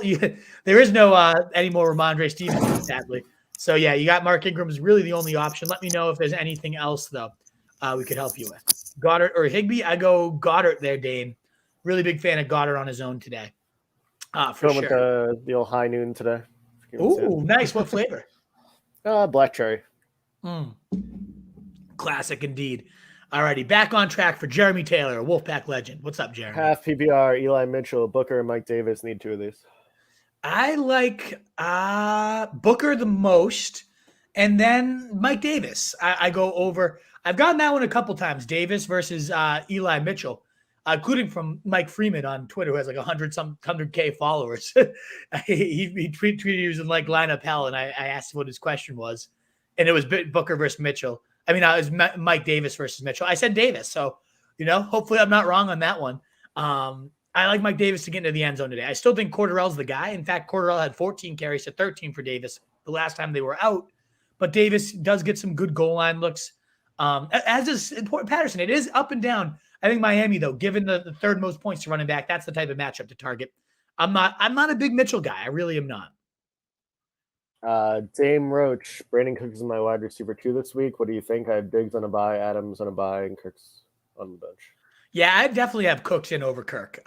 there is no any more Ramondre Stevenson, sadly. So, yeah, you got Mark Ingram is really the only option. Let me know if there's anything else, though, we could help you with. Goddard or Higbee? I go Goddard there, Dane. Really big fan of Goddard on his own today. For going sure. With the old high noon today. Ooh, nice. What flavor? Black cherry. Classic indeed. All righty, back on track for Jeremy Taylor, a Wolfpack legend. What's up, Jeremy? Half PPR, Eli Mitchell, Booker, and Mike Davis need 2 of these. I like Booker the most, and then Mike Davis. I go over. I've gotten that one a couple times. Davis versus Eli Mitchell, including from Mike Freeman on Twitter, who has 100K followers. he tweeted using lineup hell, and I asked what his question was, and it was Booker versus Mitchell. I mean, it was Mike Davis versus Mitchell. I said Davis, so hopefully I'm not wrong on that one. I like Mike Davis to get into the end zone today. I still think Cordarrelle's the guy. In fact, Cordarrelle had 14 carries to 13 for Davis the last time they were out. But Davis does get some good goal line looks, as does Patterson. It is up and down. I think Miami, though, given the 3rd most points to running back, that's the type of matchup to target. I'm not a big Mitchell guy. I really am not. Dame Roach, Brandon Cooks is my wide receiver 2 this week. What do you think? I have Diggs on a bye, Adams on a bye, and Cooks on the bench. Yeah, I definitely have Cooks in over Kirk.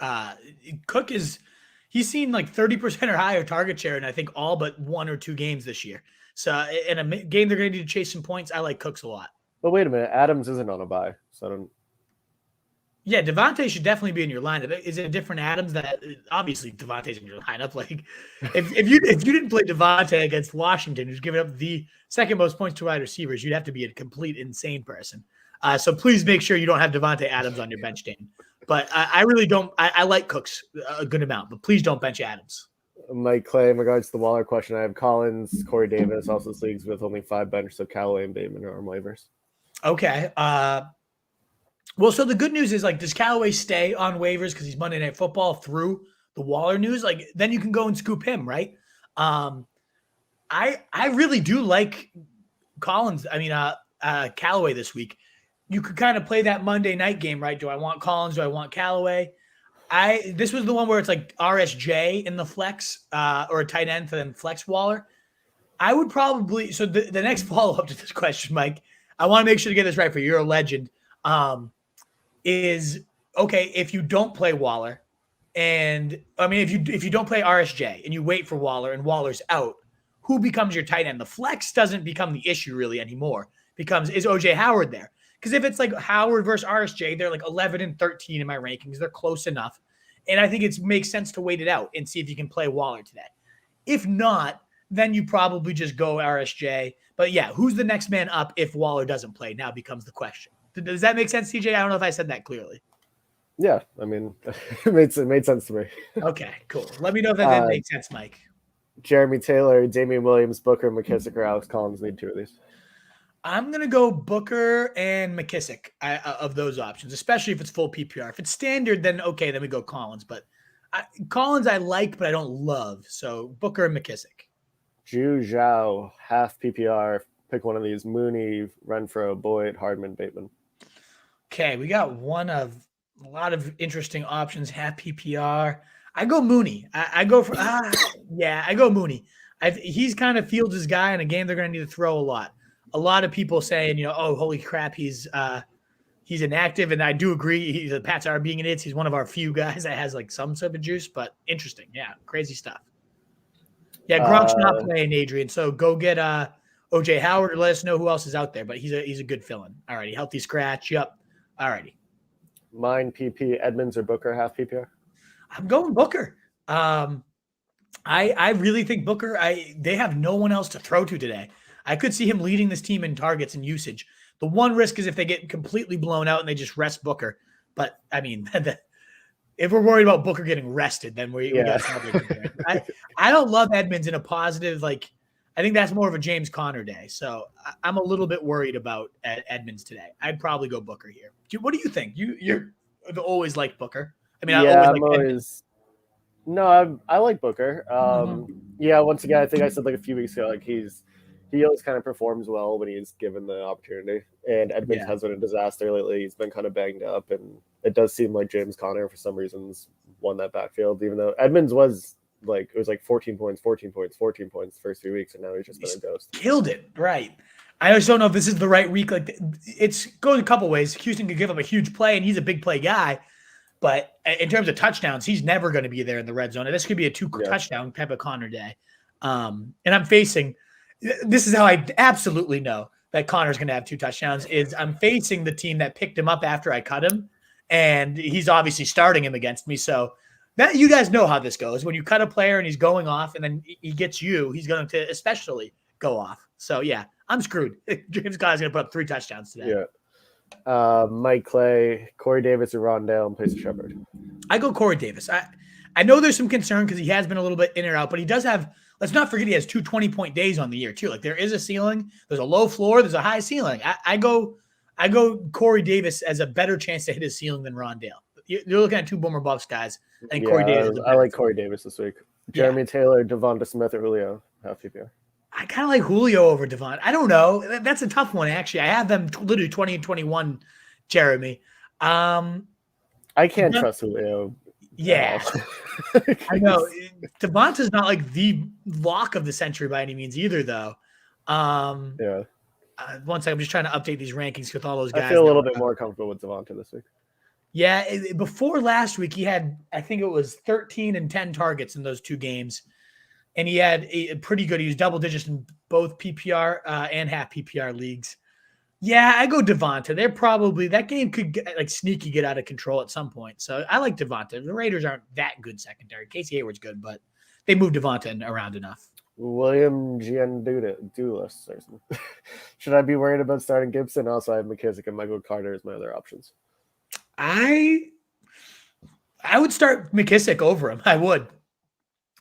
Cook he's seen 30% or higher target share in I think all but 1 or 2 games this year. So in a game they're going to need to chase some points, I like Cooks a lot. But wait a minute, Adams isn't on a bye, so I don't. Yeah, Devonta should definitely be in your lineup. Is it a different Adams that obviously Devonta's in your lineup? If you didn't play Devonta against Washington, who's given up the 2nd most points to wide receivers, you'd have to be a complete insane person. So please make sure you don't have Devonta Adams on your bench, Dane. But I really don't. I like Cooks a good amount, but please don't bench Adams. Mike Clay, in regards to the Waller question, I have Collins, Corey Davis, also leagues with only 5 bench, so Callaway and Bateman are on waivers. Okay. Well, so the good news is, like, does Callaway stay on waivers because he's Monday Night Football through the Waller news? Like, then you can go and scoop him, right? I really do like Callaway this week. You could kind of play that Monday night game, right? Do I want Collins? Do I want Callaway? This was the one where it's like RSJ in the flex or a tight end for then flex Waller. I would probably – so the next follow-up to this question, Mike, I want to make sure to get this right for you. You're a legend. Is, okay, if you don't play Waller and – I mean, if you don't play RSJ and you wait for Waller and Waller's out, who becomes your tight end? The flex doesn't become the issue really anymore. Is OJ Howard there? Because if it's like Howard versus RSJ, they're like 11 and 13 in my rankings. They're close enough. And I think it makes sense to wait it out and see if you can play Waller today. If not, then you probably just go RSJ. But yeah, who's the next man up if Waller doesn't play now becomes the question. Does that make sense, CJ? I don't know if I said that clearly. Yeah, I mean, it made sense to me. Okay, cool. Let me know if that didn't make sense, Mike. Jeremy Taylor, Damien Williams, Booker, McKissick, or Alex Collins need 2 of these. I'm going to go Booker and McKissick of those options, especially if it's full PPR. If it's standard, then okay, then we go Collins. But Collins I like, but I don't love. So Booker and McKissick. Ju Zhao, half PPR. Pick one of these. Mooney, Renfro, Boyd, Hardman, Bateman. Okay, we got one of a lot of interesting options, half PPR. I go Mooney. I go for I go Mooney. He's kind of Fields' guy in a game they're going to need to throw a lot. A lot of people saying, oh, holy crap, he's inactive, and I do agree. The Pats are being idiots. He's one of our few guys that has like some sort of juice, but interesting. Yeah, crazy stuff. Yeah, Gronk's not playing, Adrian. So go get OJ Howard or let us know who else is out there. But he's a good fill-in. All righty, healthy scratch. Yep. All righty. Mine PP, Edmonds or Booker, half PPR. I'm going Booker. I really think Booker. They have no one else to throw to today. I could see him leading this team in targets and usage. The one risk is if they get completely blown out and they just rest Booker. But I mean, if we're worried about Booker getting rested, then we got something. I don't love Edmonds in a positive. Like, I think that's more of a James Conner day. So I'm a little bit worried about Edmonds today. I'd probably go Booker here. What do you think? You're always liked Booker. I mean, I like Booker. Yeah, once again, I think I said like a few weeks ago, like he always kind of performs well when he's given the opportunity. And Edmonds has been a disaster lately. He's been kind of banged up, and it does seem like James Conner, for some reasons, won that backfield, even though Edmonds was like, it was like 14 points the first few weeks, and now he's just been a ghost. Killed it, right. I just don't know if this is the right week. Like, it's going a couple ways. Houston could give up a huge play, and he's a big play guy. But in terms of touchdowns, he's never going to be there in the red zone. And this could be a 2-touchdown type of Conner day. And I'm facing – this is how I absolutely know that Connor's going to have 2 touchdowns is I'm facing the team that picked him up after I cut him, and he's obviously starting him against me. So that you guys know how this goes. When you cut a player and he's going off and then he gets you, he's going to especially go off. So, yeah, I'm screwed. James Conner's going to put up 3 touchdowns today. Yeah. Mike Clay, Corey Davis, or Rondale, and Pacer Shepard. I go Corey Davis. I know there's some concern because he has been a little bit in or out, but he does have – let's not forget he has 2 20-point days on the year too. Like, there is a ceiling, there's a low floor, there's a high ceiling. I go Corey Davis as a better chance to hit his ceiling than Rondale. You're looking at 2 boomer buffs guys. And Corey Davis. I like Corey Davis this week. Jeremy Taylor, Devonta Smith, or Julio, half PPR. I kind of like Julio over Devonta. I don't know. That's a tough one, actually. I have them literally 20 and 21, Jeremy. I can't trust Julio. Yeah. I know. Devonta's not like the lock of the century by any means either, though. One second. I'm just trying to update these rankings with all those guys. I feel a little bit more comfortable with Devonta this week. Yeah. Before last week, he had, I think it was 13 and 10 targets in those 2 games. And he had a pretty good, he was double digits in both PPR and half PPR leagues. Yeah, I go Devonta. They're probably, that game could get out of control at some point. So I like Devonta. The Raiders aren't that good secondary. Casey Hayward's good, but they moved Devonta around enough. William Giandulas or something. Should I be worried about starting Gibson? Also, I have McKissick and Michael Carter as my other options. I would start McKissick over him. I would.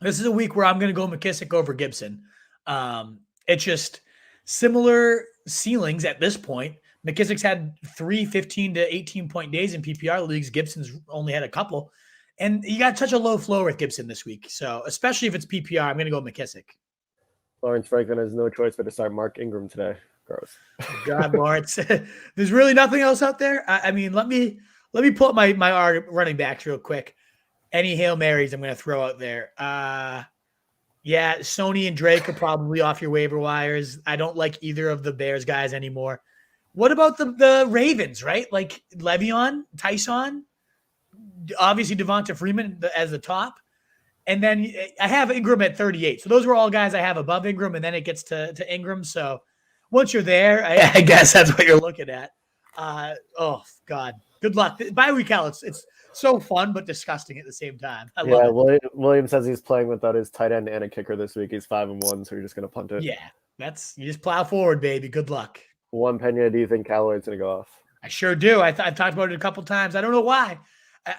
This is a week where I'm going to go McKissick over Gibson. It's just similar ceilings at this point. McKissick's had 3 15 to 18-point days in PPR leagues. Gibson's only had a couple. And you got such a low floor with Gibson this week. So especially if it's PPR, I'm going to go McKissick. Lawrence Franklin has no choice but to start Mark Ingram today. Gross. God, Lawrence. There's really nothing else out there. I mean, let me pull up my running backs real quick. Any Hail Marys I'm going to throw out there. Yeah, Sony and Drake are probably off your waiver wires. I don't like either of the Bears guys anymore. What about the Ravens, right? Like Le'Veon, Tyson, obviously Devonta Freeman as the top. And then I have Ingram at 38. So those were all guys I have above Ingram, and then it gets to Ingram. So once you're there, I guess that's what you're looking at. Oh, God. Good luck. Bye week out. It's so fun, but disgusting at the same time. I love it. Williams says he's playing without his tight end and a kicker this week. He's 5-1, so you're just going to punt it. Yeah, you just plow forward, baby. Good luck. One Pena, do you think Callaway's going to go off? I sure do. I've talked about it a couple times. I don't know why.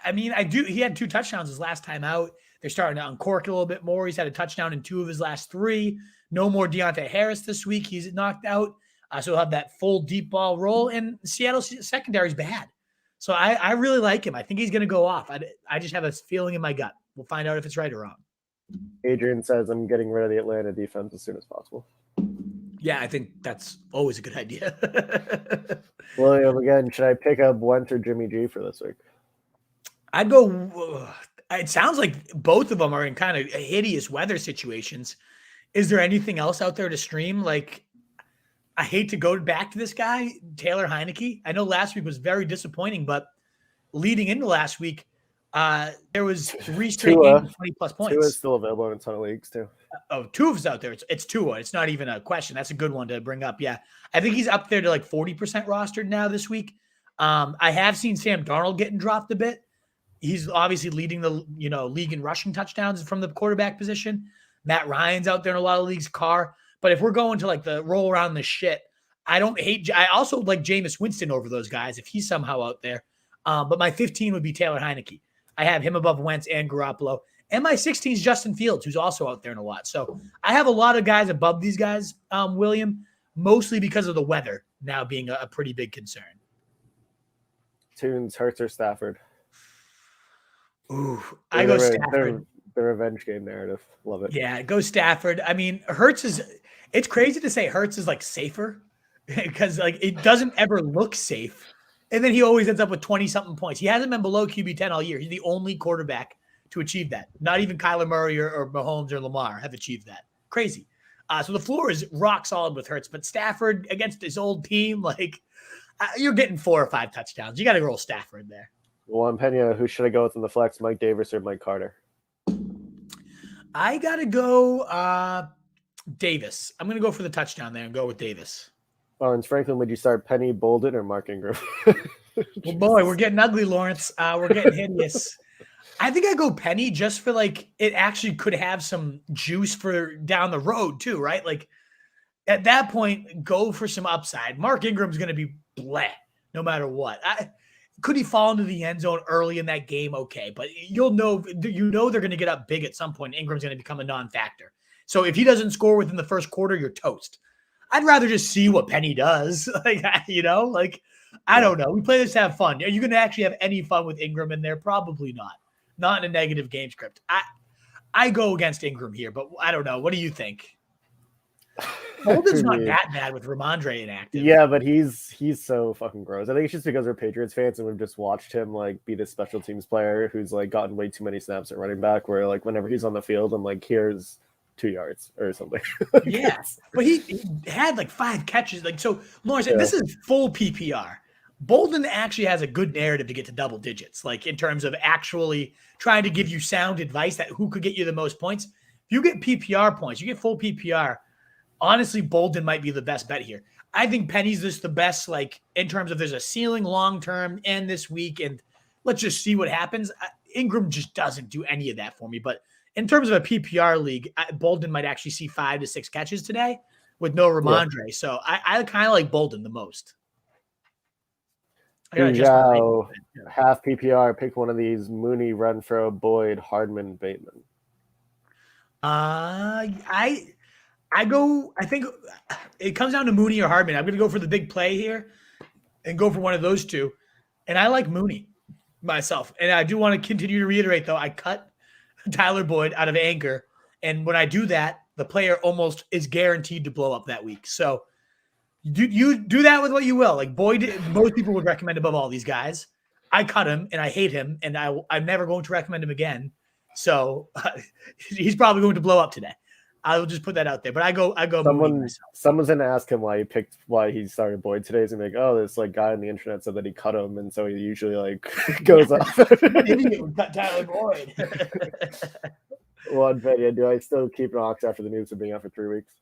I mean, I do. He had 2 touchdowns his last time out. They're starting to uncork a little bit more. He's had a touchdown in 2 of his last 3. No more Damian Harris this week. He's knocked out. So he'll have that full deep ball roll. And Seattle's secondary is bad. So I really like him. I think he's going to go off. I just have a feeling in my gut. We'll find out if it's right or wrong. Adrian says, I'm getting rid of the Atlanta defense as soon as possible. Yeah, I think that's always a good idea. William, again, should I pick up Wentz or Jimmy G for this week? I'd go it sounds like both of them are in kind of hideous weather situations. Is there anything else out there to stream? Like, I hate to go back to this guy, Taylor Heineke. I know last week was very disappointing, but leading into last week, there was 3 straight games with 20-plus points. Tua is still available in a ton of leagues, too. Oh, Tua's out there. It's Tua. It's not even a question. That's a good one to bring up. Yeah. I think he's up there to like 40% rostered now this week. I have seen Sam Darnold getting dropped a bit. He's obviously leading the league in rushing touchdowns from the quarterback position. Matt Ryan's out there in a lot of leagues. Carr. But if we're going to like the roll around the shit, I also like Jameis Winston over those guys if he's somehow out there. But my 15 would be Taylor Heineke. I have him above Wentz and Garoppolo. And my 16 is Justin Fields, who's also out there in a lot. So I have a lot of guys above these guys, William, mostly because of the weather now being a pretty big concern. Tunes, Hurts, or Stafford? Ooh, I go Stafford. The revenge game narrative. Love it. Yeah, go Stafford. I mean, it's crazy to say Hurts is like safer because like it doesn't ever look safe. And then he always ends up with 20-something points. He hasn't been below QB10 all year. He's the only quarterback to achieve that. Not even Kyler Murray or Mahomes or Lamar have achieved that. Crazy. So the floor is rock solid with Hurts. But Stafford against his old team, like you're getting 4 or 5 touchdowns. You got to roll Stafford there. Juan Pena, who should I go with in the flex? Mike Davis or Mike Carter? I got to go Davis. I'm going to go for the touchdown there and go with Davis. Lawrence Franklin, would you start Penny, Bolden, or Mark Ingram? Well, boy, we're getting ugly, Lawrence. We're getting hideous. I think I go Penny just for like it actually could have some juice for down the road too, right? Like at that point, go for some upside. Mark Ingram's going to be bleh no matter what. Could he fall into the end zone early in that game? Okay, but they're going to get up big at some point. Ingram's going to become a non-factor. So if he doesn't score within the first quarter, you're toast. I'd rather just see what Penny does. I don't know. We play this to have fun. Are you going to actually have any fun with Ingram in there? Probably not. Not in a negative game script. I go against Ingram here, but I don't know. What do you think? Bolden's not that bad with Ramondre inactive. Yeah, but he's so fucking gross. I think it's just because we're Patriots fans and we've just watched him like be this special teams player who's like gotten way too many snaps at running back. Where like whenever he's on the field, I'm like, here's 2 yards or something. Yes, but he had like 5 catches. Like so, Lawrence, this is full PPR. Bolden actually has a good narrative to get to double digits, like in terms of actually trying to give you sound advice that who could get you the most points. If you get PPR points, you get full PPR. Honestly, Bolden might be the best bet here. I think Penny's just the best, like in terms of there's a ceiling long-term and this week, and let's just see what happens. Ingram just doesn't do any of that for me. But in terms of a PPR league, Bolden might actually see 5 to 6 catches today with no Ramondre. Yeah. So I kind of like Bolden the most. Half PPR, pick one of these: Mooney, Renfro, Boyd, Hardman, Bateman. I think it comes down to Mooney or Hardman. I'm going to go for the big play here. and go for one of those two. And I like Mooney myself. And I do want to continue to reiterate, though, I cut Tyler Boyd out of anchor. And when I do that, the player almost is guaranteed to blow up that week. So you do that with what you will. Like Boyd, most people would recommend above all these guys. I cut him and I hate him, and I'm never going to recommend him again. So he's probably going to blow up today. I will just put that out there. But I go. Someone's gonna ask him why he started Boyd today. He's gonna be like, oh, this like guy on the internet said that he cut him, and so he usually like goes off. Idiot would cut Tyler Boyd. One video. Do I still keep Knox after the news of being out for 3 weeks?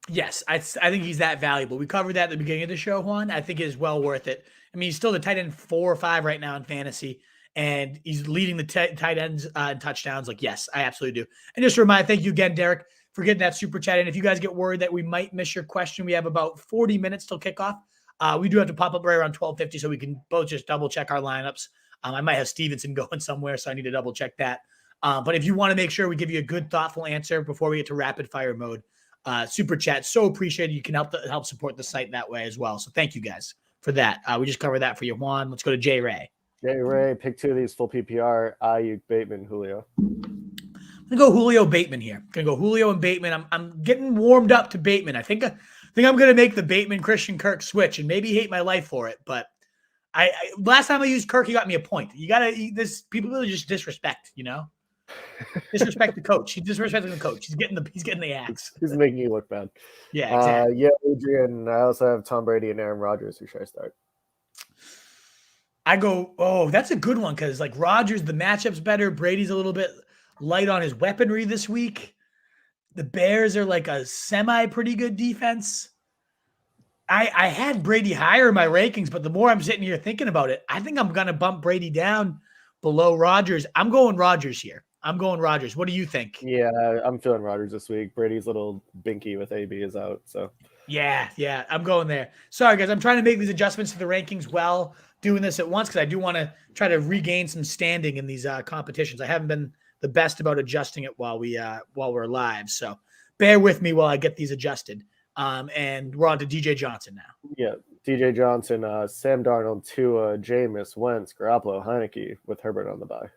Yes, I think he's that valuable. We covered that at the beginning of the show, Juan. I think it is well worth it. I mean, he's still the tight end 4 or 5 right now in fantasy, and he's leading the tight ends in touchdowns. Like, yes, I absolutely do. And just a reminder, thank you again, Derek, for getting that super chat. And if you guys get worried that we might miss your question, we have about 40 minutes till kickoff. We do have to pop up right around 12:50 so we can both just double check our lineups. I might have Stevenson going somewhere, so I need to double check that. But if you want to make sure we give you a good, thoughtful answer before we get to rapid fire mode, super chat, so appreciated. You can help support the site that way as well. So thank you guys for that. We just covered that for you, Juan. Let's go to Jay Ray. Jay Ray, pick 2 of these full PPR. Ayuk, Bateman, Julio. I'm gonna go Julio Bateman here. I'm gonna go Julio and Bateman. I'm getting warmed up to Bateman. I think I'm gonna make the Bateman Christian Kirk switch and maybe hate my life for it. But I last time I used Kirk, he got me a point. You gotta people really just disrespect, disrespect the coach. He's disrespecting the coach. He's getting the axe. He's making you look bad. Yeah, exactly. Yeah, Adrian. I also have Tom Brady and Aaron Rodgers. Who should I start? I go, that's a good one because like Rodgers, the matchup's better. Brady's a little bit light on his weaponry this week. The Bears are like a pretty good defense. I had Brady higher in my rankings, but the more I'm sitting here thinking about it, I think I'm going to bump Brady down below Rodgers. I'm going Rodgers here. What do you think? Yeah, I'm feeling Rodgers this week. Brady's a little binky with AB is out. So yeah, I'm going there. Sorry, guys. I'm trying to make these adjustments to the rankings while doing this at once because I do want to try to regain some standing in these competitions. I haven't been the best about adjusting it while we're live. So bear with me while I get these adjusted. And we're on to DJ Johnson now. Yeah, DJ Johnson, Sam Darnold, Tua, Jameis, Wentz, Garoppolo, Heineke with Herbert on the bye.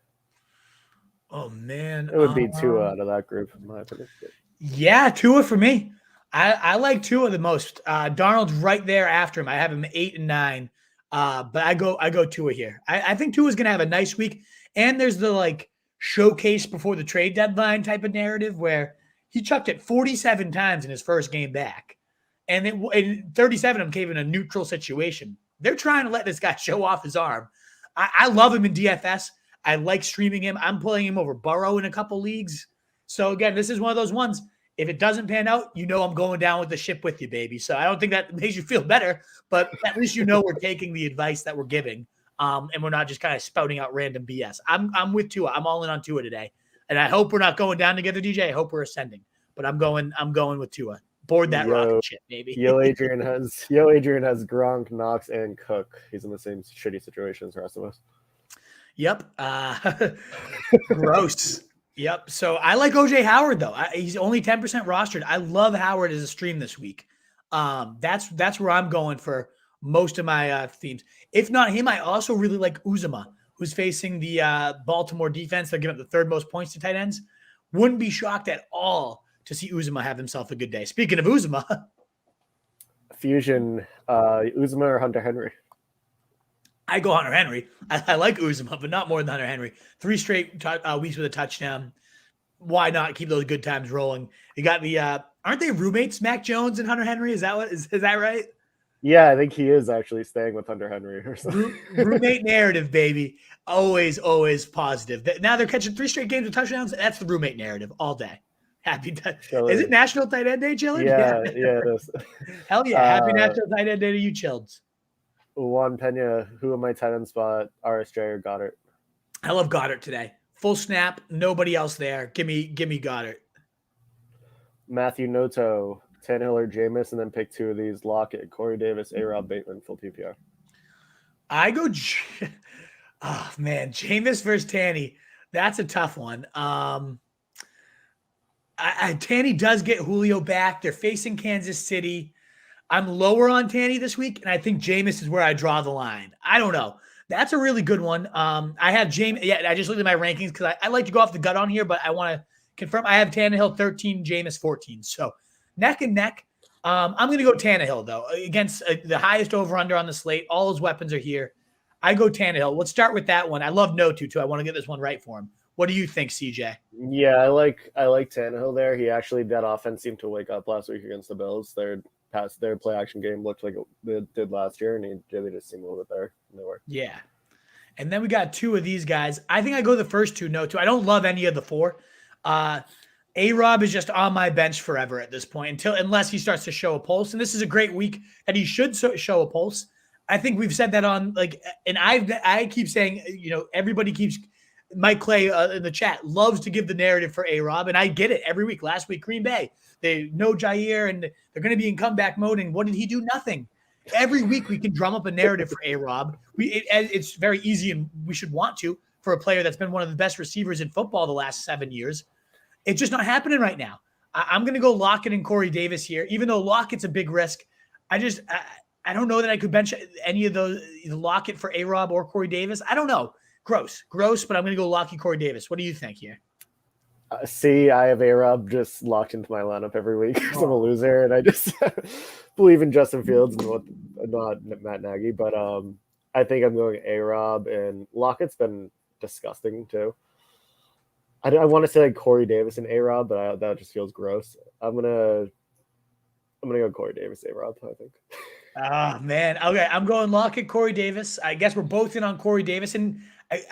Oh, man. It would be Tua out of that group, in my opinion. Yeah, Tua for me. I like Tua the most. Darnold's right there after him. I have him 8 and 9. But I go Tua here. I think Tua's going to have a nice week. And there's the showcase before the trade deadline type of narrative where he chucked it 47 times in his first game back. And 37 of them came in a neutral situation. They're trying to let this guy show off his arm. I love him in DFS. I like streaming him. I'm playing him over Burrow in a couple leagues. So, again, this is one of those ones. If it doesn't pan out, I'm going down with the ship with you, baby. So I don't think that makes you feel better, but at least we're taking the advice that we're giving, and we're not just kind of spouting out random BS. I'm with Tua. I'm all in on Tua today, and I hope we're not going down together, DJ. I hope we're ascending, but I'm going with Tua. Board that rocket ship, baby. Adrian has Gronk, Knox, and Cook. He's in the same shitty situation as the rest of us. Yep. Gross. Yep. So I like OJ Howard though. He's only 10% rostered. I love Howard as a stream this week. That's where I'm going for most of my themes. If not him, I also really like Uzomah, who's facing the Baltimore defense. They're giving up the 3rd most points to tight ends. Wouldn't be shocked at all to see Uzomah have himself a good day. Speaking of Uzomah, Fusion, Uzomah or Hunter Henry? I go Hunter Henry. I like Uzomah, but not more than Hunter Henry. 3 straight weeks with a touchdown. Why not keep those good times rolling? You got the aren't they roommates, Mac Jones and Hunter Henry? Is that right? Yeah, I think he is actually staying with Hunter Henry or something. Roommate narrative, baby. Always positive. Now they're catching 3 straight games with touchdowns. That's the roommate narrative all day. Happy. Is it National Tight End Day, Chillin? Yeah, it is. Hell yeah. Happy National Tight End Day to you, Childs. Juan Pena, who in my tight end spot, RSJ or Goddard? I love Goddard today. Full snap, nobody else there. Give me Goddard. Matthew Noto, Tannehill or Jameis, and then pick 2 of these. Lockett, Corey Davis, A-Rob Bateman, full PPR. I go oh man, Jameis versus Tanny. That's a tough one. Tanny does get Julio back. They're facing Kansas City. I'm lower on Tanny this week, and I think Jameis is where I draw the line. I don't know. That's a really good one. I have Jameis. Yeah, I just looked at my rankings because I like to go off the gut on here, but I want to confirm. I have Tannehill 13, Jameis 14. So neck and neck. I'm going to go Tannehill, though, against the highest over-under on the slate. All his weapons are here. I go Tannehill. Let's start with that one. I love Notu, too. I want to get this one right for him. What do you think, CJ? Yeah, I like Tannehill there. That offense seemed to wake up last week against the Bills. Their play action game looked like it did last year, and they just seemed a little bit better. Yeah. And then we got two of these guys. I think I go the first two, no two. I don't love any of the four. A-Rob is just on my bench forever at this point unless he starts to show a pulse. And this is a great week that he should show a pulse. I think we've said that on and I keep saying, everybody keeps Mike Clay in the chat loves to give the narrative for A-Rob, and I get it every week. Last week, Green Bay, they know Jair, and they're going to be in comeback mode. And what did he do? Nothing. Every week we can drum up a narrative for A-Rob. It's very easy, and we should want to for a player that's been one of the best receivers in football the last 7 years. It's just not happening right now. I'm going to go Lockett and Corey Davis here, even though Lockett's a big risk. I don't know that I could bench any of those, Lockett for A-Rob or Corey Davis. I don't know. Gross, but I'm going to go Lockett, Corey Davis. What do you think here? I have A-Rob just locked into my lineup every week because I'm a loser, and I just believe in Justin Fields and not Matt Nagy. But I think I'm going A-Rob, and Lockett's been disgusting too. I want to say like Corey Davis and A-Rob, but that just feels gross. I'm gonna go Corey Davis, A-Rob, I think. Oh, man. Okay, I'm going Lockett, Corey Davis. I guess we're both in on Corey Davis, and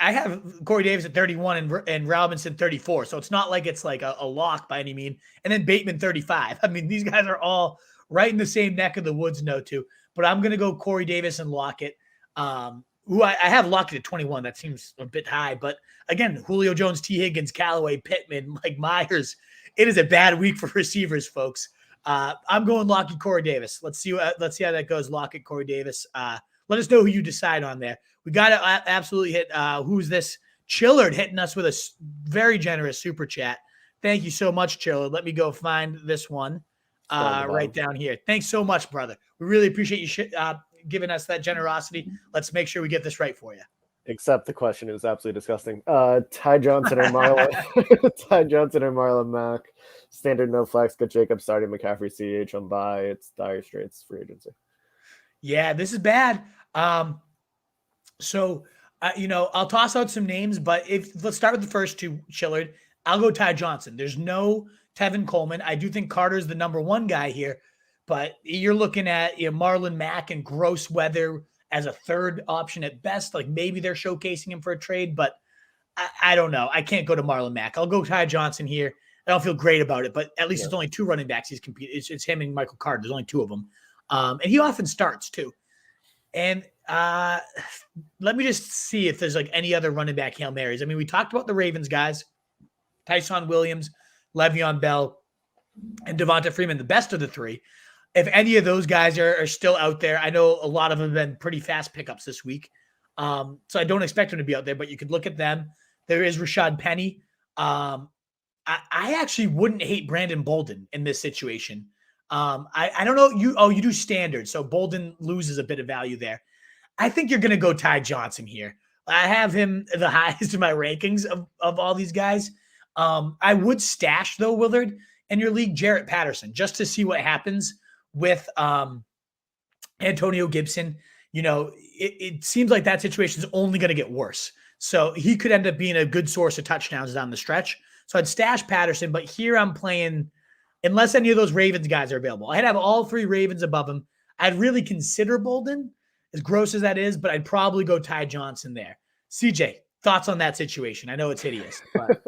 I have Corey Davis at 31 and Robinson 34, so it's not like it's like a lock by any mean. And then Bateman 35. I mean, these guys are all right in the same neck of the woods, no two. But I'm going to go Corey Davis and Lockett, who I have Lockett at 21. That seems a bit high. But, again, Julio Jones, T. Higgins, Callaway, Pittman, Mike Myers. It is a bad week for receivers, folks. I'm going Lockett, Corey Davis. Let's see how that goes. Lockett, Corey Davis. Let us know who you decide on there. We got to absolutely hit. Who's this? Chillard hitting us with a very generous super chat. Thank you so much, Chillard. Let me go find this one right down here. Thanks so much, brother. We really appreciate you giving us that generosity. Let's make sure we get this right for you. Except the question is absolutely disgusting. Ty Johnson or Marlon Mack. Standard no flex. Get Jacob starting. McCaffrey CH on bye. It's dire straits free agency. Yeah, this is bad. So I'll toss out some names, but let's start with the first two, Chillard. I'll go Ty Johnson. There's no Tevin Coleman. I do think Carter's the number one guy here, but you're looking at Marlon Mack and gross weather as a third option at best. Like maybe they're showcasing him for a trade, but I don't know. I can't go to Marlon Mack. I'll go Ty Johnson here. I don't feel great about it, but at least it's only two running backs he's competing. It's him and Michael Carter. There's only two of them. And he often starts too. And let me just see if there's like any other running back Hail Marys. I mean, we talked about the Ravens guys, Tyson Williams, Le'Veon Bell, and Devonta Freeman, the best of the three. If any of those guys are still out there, I know a lot of them have been pretty fast pickups this week. So I don't expect them to be out there, but you could look at them. There is Rashad Penny. I actually wouldn't hate Brandon Bolden in this situation. I don't know. You do standard. So Bolden loses a bit of value there. I think you're going to go Ty Johnson here. I have him the highest in my rankings of all these guys. I would stash, though, Willard, in your league, Jarrett Patterson, just to see what happens with Antonio Gibson. It seems like that situation is only going to get worse. So he could end up being a good source of touchdowns down the stretch. So I'd stash Patterson, but here I'm playing, unless any of those Ravens guys are available. I'd have all three Ravens above him. I'd really consider Bolden, as gross as that is, but I'd probably go Ty Johnson there. CJ, thoughts on that situation? I know it's hideous. But...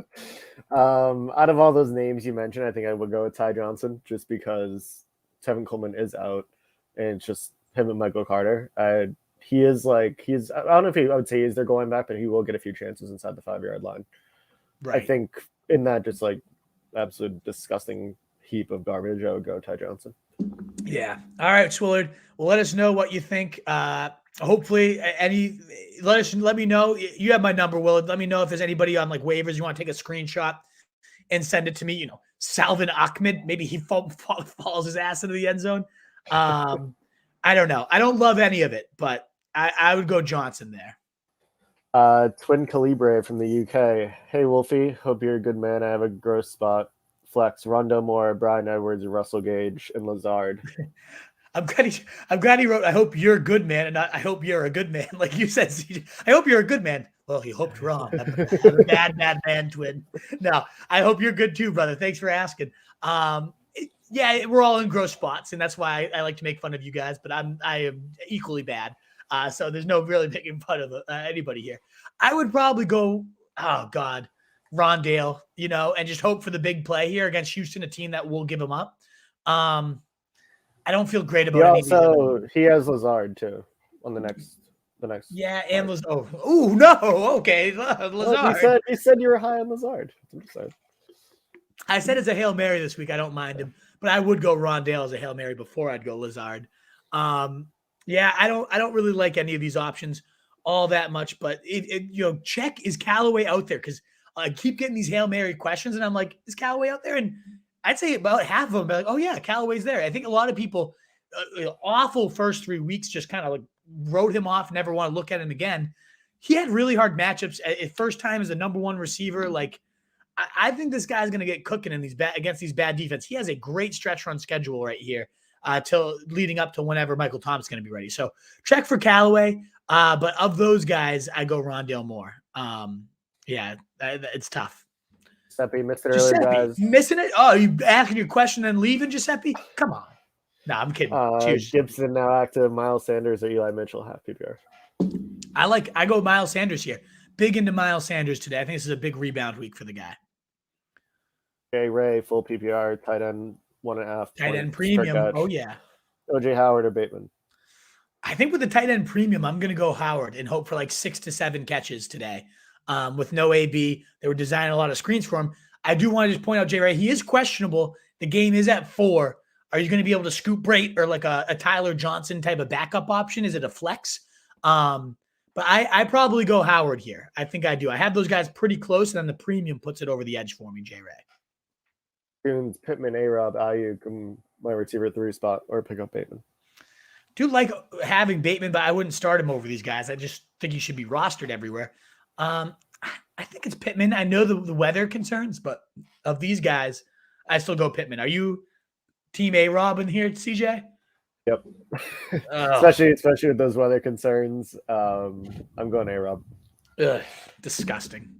out of all those names you mentioned, I think I would go with Ty Johnson just because Tevin Coleman is out and it's just him and Michael Carter. I don't know if I would say he's their going back, but he will get a few chances inside the 5-yard line. Right. I think in that just like absolute disgusting heap of garbage, I would go Ty Johnson. Yeah. All right, Swillard. Well, let us know what you think. Hopefully let me know. You have my number, Willard. Let me know if there's anybody on like waivers you want to take a screenshot and send it to me. Salvin Ahmed, maybe he falls his ass into the end zone. I don't know. I don't love any of it, but I would go Johnson there. Twin Calibre from the UK. Hey, Wolfie. Hope you're a good man. I have a gross spot. Flex, Rondo Moore, Brian Edwards, Russell Gage, and Lazard. I'm glad he wrote, I hope you're a good man, and not, I hope you're a good man. Like you said, CJ, I hope you're a good man. Well, he hoped wrong. I'm a bad man, twin. No, I hope you're good too, brother. Thanks for asking. Yeah, we're all in gross spots, and that's why I like to make fun of you guys, but I am equally bad. So there's no really making fun of anybody here. I would probably go, oh God, Rondale, and just hope for the big play here against Houston, a team that will give him up. I don't feel great about it. So he has Lazard too on the next. Yeah, and Lazard. Oh no, okay, Lazard. Well, he said you were high on Lazard. I said it's a Hail Mary this week. I don't mind him, but I would go Rondale as a Hail Mary before I'd go Lazard. Yeah, I don't really like any of these options all that much, but check, is Callaway out there? Because I keep getting these Hail Mary questions, and I'm like, is Callaway out there? And I'd say about half of them are like, oh yeah, Callaway's there. I think a lot of people, awful first 3 weeks, just kind of like wrote him off, never want to look at him again. He had really hard matchups at first time as the number one receiver. Like, I think this guy's going to get cooking in against these bad defense. He has a great stretch run schedule right here till leading up to whenever Michael Thomas is going to be ready. So check for Callaway. But of those guys, I go Rondale Moore. Yeah, it's tough. Giuseppe missed it earlier, guys. Missing it? Oh, you asking your question and leaving, Giuseppe? Come on. No, I'm kidding. Cheers. Gibson now active. Miles Sanders or Eli Mitchell, half PPR. I go Miles Sanders here. Big into Miles Sanders today. I think this is a big rebound week for the guy. Jay Ray, full PPR, tight end, 1.5. Tight end premium. Oh, yeah. OJ Howard or Bateman? I think with the tight end premium, I'm going to go Howard and hope for like 6 to 7 catches today. With no AB, they were designing a lot of screens for him. I do want to just point out, Jay Ray, he is questionable. The game is at 4. Are you going to be able to scoop Brate or like a Tyler Johnson type of backup option? Is it a flex? But I probably go Howard here. I think I do. I have those guys pretty close, and then the premium puts it over the edge for me, Jay Ray. Pittman, A-Rob, Ayuk, my receiver 3 spot, or pick up Bateman. Do like having Bateman, but I wouldn't start him over these guys. I just think he should be rostered everywhere. I think it's Pittman. I know the weather concerns, but of these guys, I still go Pittman. Are you team A-Rob in here, CJ? Yep. Especially with those weather concerns. I'm going A-Rob. Ugh, disgusting.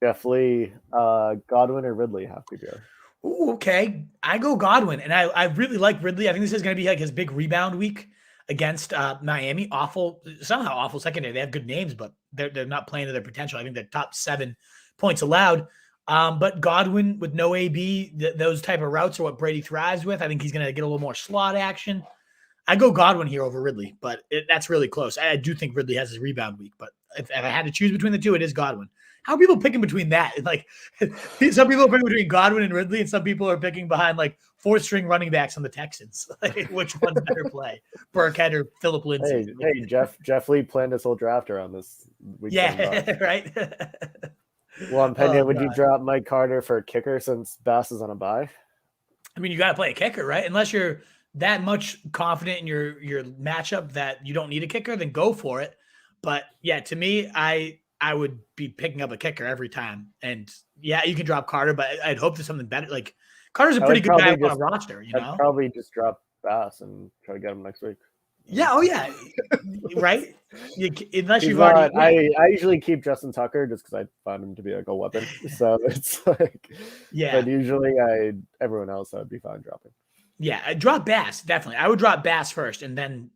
Jeff Lee, Godwin or Ridley, half PPR. Ooh, okay. I go Godwin, and I really like Ridley. I think this is going to be like his big rebound week against Miami. Somehow awful secondary. They have good names, but they're not playing to their potential. I think they're top 7 points allowed. But Godwin with no AB, those type of routes are what Brady thrives with. I think he's going to get a little more slot action. I go Godwin here over Ridley, but that's really close. I do think Ridley has his rebound week, but if I had to choose between the two, it is Godwin. How are people picking between that? Like, some people are picking between Godwin and Ridley, and some people are picking behind like 4th-string running backs on the Texans. Like, which one's better play, Burkhead or Phillip Lindsay? Hey, Jeff Lee planned his whole draft around this weekend. Yeah, right. Well, Pena, would you drop Mike Carter for a kicker since Bass is on a bye? I mean, you got to play a kicker, right? Unless you're that much confident in your matchup that you don't need a kicker, then go for it. But yeah, to me, I would be picking up a kicker every time. And yeah, you can drop Carter, but I'd hope there's something better. Like, Carter's a pretty good guy on a roster, I'd probably just drop Bass and try to get him next week. Yeah. Oh yeah. Right. Unless you've not, already. I usually keep Justin Tucker just because I find him to be like a weapon. So it's like, yeah. But usually everyone else I'd be fine dropping. Yeah, I drop Bass definitely. I would drop Bass first and then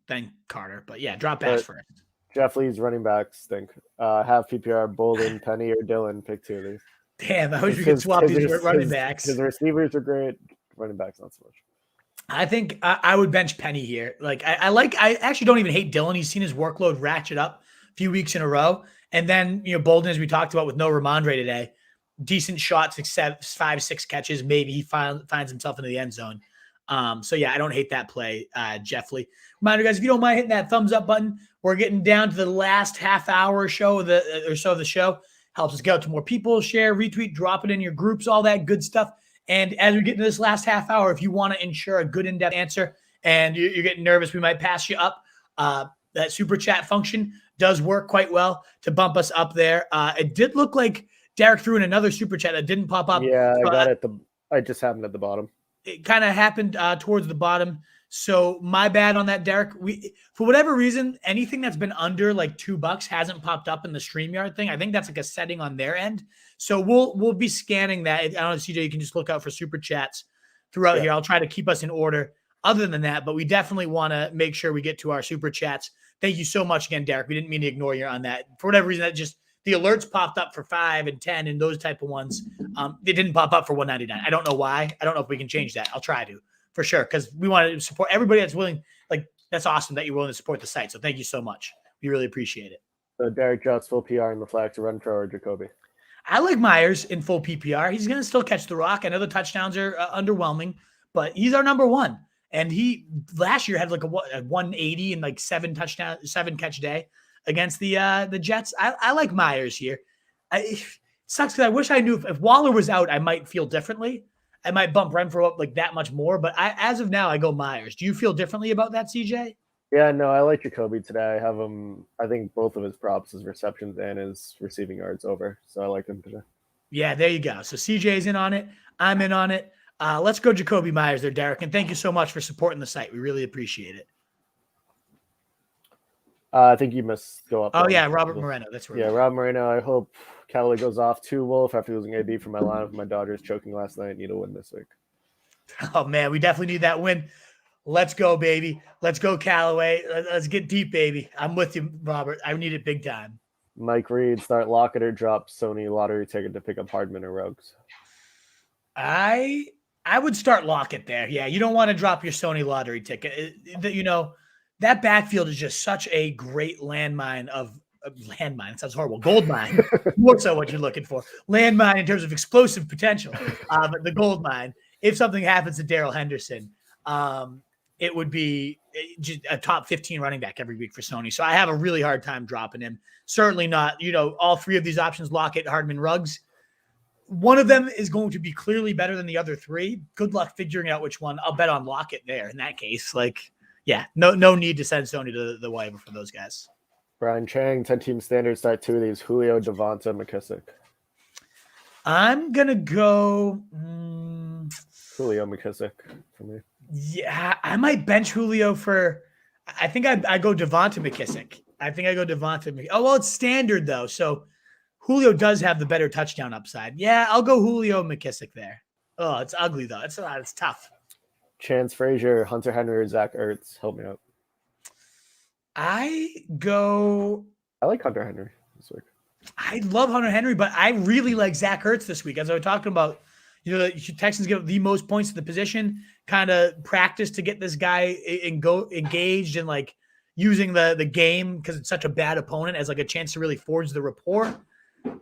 Carter. But yeah, drop Bass first. Jeff Lee's running backs stink. Have PPR, Bolden, Penny, or Dylan. Pick 2 of these. Damn, I wish we could swap these running backs. His receivers are great. Running backs not so much. I think I would bench Penny here. Like I actually don't even hate Dylan. He's seen his workload ratchet up a few weeks in a row. And then, Bolden, as we talked about with no Ramondre today, decent shots, 5-6 catches. Maybe he finds himself into the end zone. So yeah, I don't hate that play, Jeff Lee. Reminder, guys, if you don't mind hitting that thumbs up button, we're getting down to the last half hour or so of the show. Helps us get out to more people, share, retweet, drop it in your groups, all that good stuff. And as we get into this last half hour, if you want to ensure a good in-depth answer and you're getting nervous, we might pass you up. That super chat function does work quite well to bump us up there. It did look like Derek threw in another super chat that didn't pop up. Yeah, I got it. I just happened at the bottom. It kind of happened towards the bottom. So my bad on that, Derek. We, for whatever reason, anything that's been under like $2 hasn't popped up in the StreamYard thing. I think that's like a setting on their end. So we'll be scanning that. I don't know, CJ, you can just look out for super chats throughout here. I'll try to keep us in order other than that, but we definitely want to make sure we get to our super chats. Thank you so much again, Derek. We didn't mean to ignore you on that. For whatever reason, that just the alerts popped up for 5 and 10 and those type of ones. They didn't pop up for $1.99. I don't know why. I don't know if we can change that. I'll try to for sure because we want to support everybody that's willing. Like that's awesome that you're willing to support the site. So thank you so much. We really appreciate it. So Derek Jots full PR in the flex, run throw or Jacoby. I like Myers in full PPR. He's going to still catch the rock. I know the touchdowns are underwhelming, but he's our number one. And he last year had like a 180 and like 7 catch day against the Jets. I like Myers here. It sucks because I wish I knew if Waller was out, I might feel differently. I might bump Renfro up like that much more. But as of now, I go Myers. Do you feel differently about that, CJ? Yeah, no, I like Jacoby today. I have him. I think both of his props, his receptions and his receiving yards over. So I like him today. Yeah, there you go. So CJ's in on it. I'm in on it. Let's go Jacoby Myers there, Derek. And thank you so much for supporting the site. We really appreciate it. I think you must go up. Oh, yeah, Robert Moreno. That's right. Yeah, Rob Moreno. I hope Callaway goes off to Wolf after losing AB from my lineup. My Dodgers choking last night. Need a win this week. Oh, man, we definitely need that win. Let's go, baby. Let's go, Callaway. Let's get deep, baby. I'm with you, Robert. I need it big time. Mike Reed, start Lockett or drop Sony lottery ticket to pick up Hardman or Ruggs. I would start Lockett there. Yeah, you don't want to drop your Sony lottery ticket. That backfield is just such a great landmine of landmine. It sounds horrible. Gold mine. More so what you're looking for. Landmine in terms of explosive potential. But the gold mine, if something happens to Darrell Henderson, it would be just a top 15 running back every week for Sony. So I have a really hard time dropping him. Certainly not, all 3 of these options, Lockett, Hardman, Ruggs. One of them is going to be clearly better than the other 3. Good luck figuring out which one. I'll bet on Lockett there in that case. No need to send Sony to the waiver for those guys. Brian Chang, 10-team standard, start 2 of these. Julio, Devonta, McKissick. I'm going to go Julio, McKissick for me. Yeah, I might bench Julio for – I think I go Devonta McKissick. Oh, well, it's standard, though. So Julio does have the better touchdown upside. Yeah, I'll go Julio McKissick there. Oh, it's ugly, though. It's tough. Chance Frazier, Hunter Henry, or Zach Ertz. Help me out. I like Hunter Henry this week. I love Hunter Henry, but I really like Zach Ertz this week. As I was talking about, the Texans give the most points to the position, kind of practice to get this guy engaged and like using the game because it's such a bad opponent as like a chance to really forge the rapport.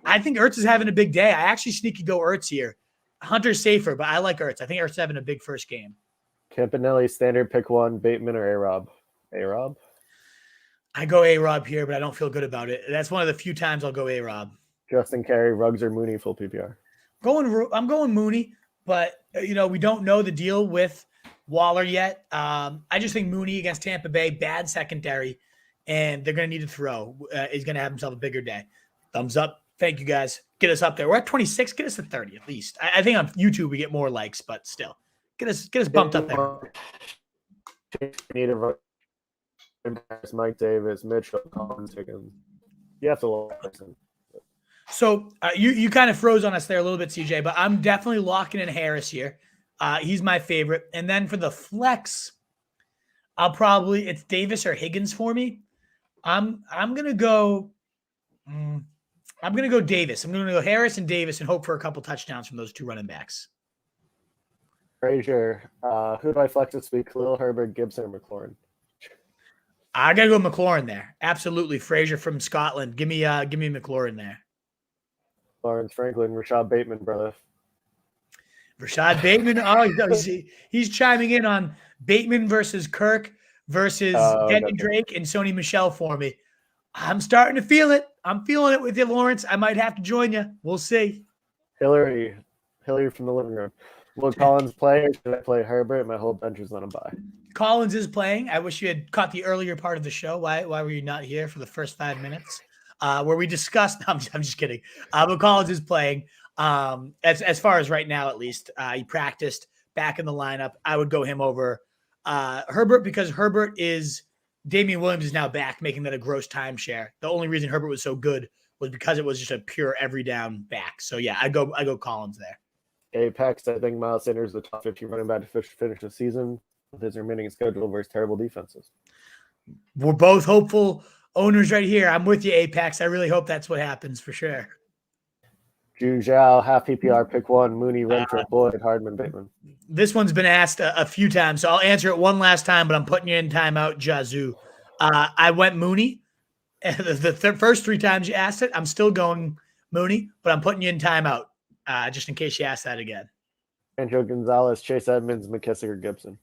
I think Ertz is having a big day. I actually sneaky go Ertz here. Hunter's safer, but I like Ertz. I think Ertz is having a big first game. Campanelli, standard, pick one, Bateman or A-Rob? A-Rob? I go A-Rob here, but I don't feel good about it. That's one of the few times I'll go A-Rob. Justin Carey, Ruggs or Mooney, full PPR? I'm going Mooney, but we don't know the deal with Waller yet. I just think Mooney against Tampa Bay, bad secondary, and they're going to need to throw. He's going to have himself a bigger day. Thumbs up. Thank you, guys. Get us up there. We're at 26. Get us to 30 at least. I think on YouTube we get more likes, but still, get us bumped up there. Need a Mike Davis, Mitchell, Collins, Higgins. You have to listen. So you kind of froze on us there a little bit, CJ, but I'm definitely locking in Harris here. He's my favorite. And then for the flex, it's Davis or Higgins for me. I'm gonna go Davis. I'm gonna go Harris and Davis and hope for a couple touchdowns from those 2 running backs. Frazier, who do I flex this week? Khalil Herbert, Gibson, or McLaurin? I gotta go McLaurin there. Absolutely, Frazier from Scotland. Give me McLaurin there. Lawrence Franklin, Rashad Bateman, brother. Rashad Bateman. Oh, he's chiming in on Bateman versus Kirk versus Kenyon Drake and Sony Michelle for me. I'm starting to feel it. I'm feeling it with you, Lawrence. I might have to join you. We'll see. Hillary from the living room. Will Collins play or should I play Herbert? My whole bench is on a bye. Collins is playing. I wish you had caught the earlier part of the show. Why were you not here for the first 5 minutes where we discussed? I'm just kidding. But Collins is playing. As far as right now, at least, he practiced back in the lineup. I would go him over Herbert because Herbert is Damien Williams is now back, making that a gross timeshare. The only reason Herbert was so good was because it was just a pure every down back. So yeah, I go Collins there. Apex, I think Miles Sanders is the top 50 running back to finish the season with his remaining schedule versus terrible defenses. We're both hopeful owners right here. I'm with you, Apex. I really hope that's what happens for sure. Ju Zhao, half PPR, pick one. Mooney, Renfro, Boyd, Hardman, Bateman. This one's been asked a few times, so I'll answer it one last time, but I'm putting you in timeout, Yazoo. I went Mooney. The first 3 times you asked it, I'm still going Mooney, but I'm putting you in timeout just in case you ask that again. Antonio Gonzalez, Chase Edmonds, McKissick, or Gibson.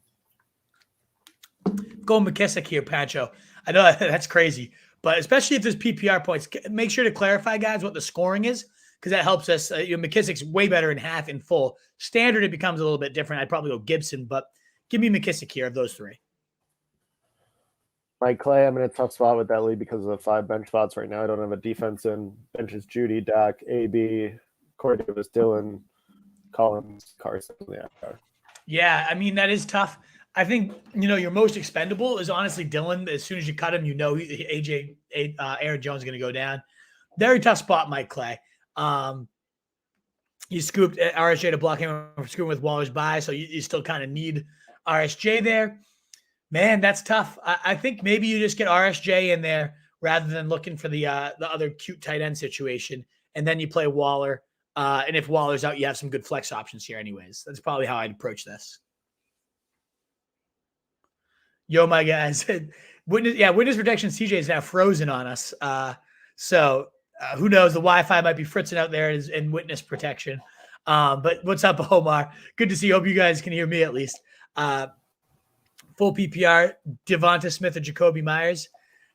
Go McKissick here, Pancho. I know that's crazy, but especially if there's PPR points, make sure to clarify, guys, what the scoring is because that helps us. McKissick's way better in half and full. Standard, it becomes a little bit different. I'd probably go Gibson, but give me McKissick here of those 3. Mike Clay, I'm in a tough spot with that lead because of the 5 bench spots right now. I don't have a defense in. Bench is Judy, Dak, AB, Corey Davis, Dylan, Collins, Carson. Yeah, I mean, that is tough. I think, your most expendable is honestly Dylan. As soon as you cut him, Aaron Jones is going to go down. Very tough spot, Mike Clay. You scooped RSJ to block him from scooping with Waller's bye, so you still kind of need RSJ there. Man, that's tough. I think maybe you just get RSJ in there rather than looking for the other cute tight end situation, and then you play Waller. And if Waller's out, you have some good flex options here anyways. That's probably how I'd approach this. Yo, my guys. Witness protection CJ is now frozen on us. So who knows? The Wi-Fi might be fritzing out there in witness protection. But what's up, Omar? Good to see you. Hope you guys can hear me at least. Full PPR, Devonta Smith or Jacoby Myers.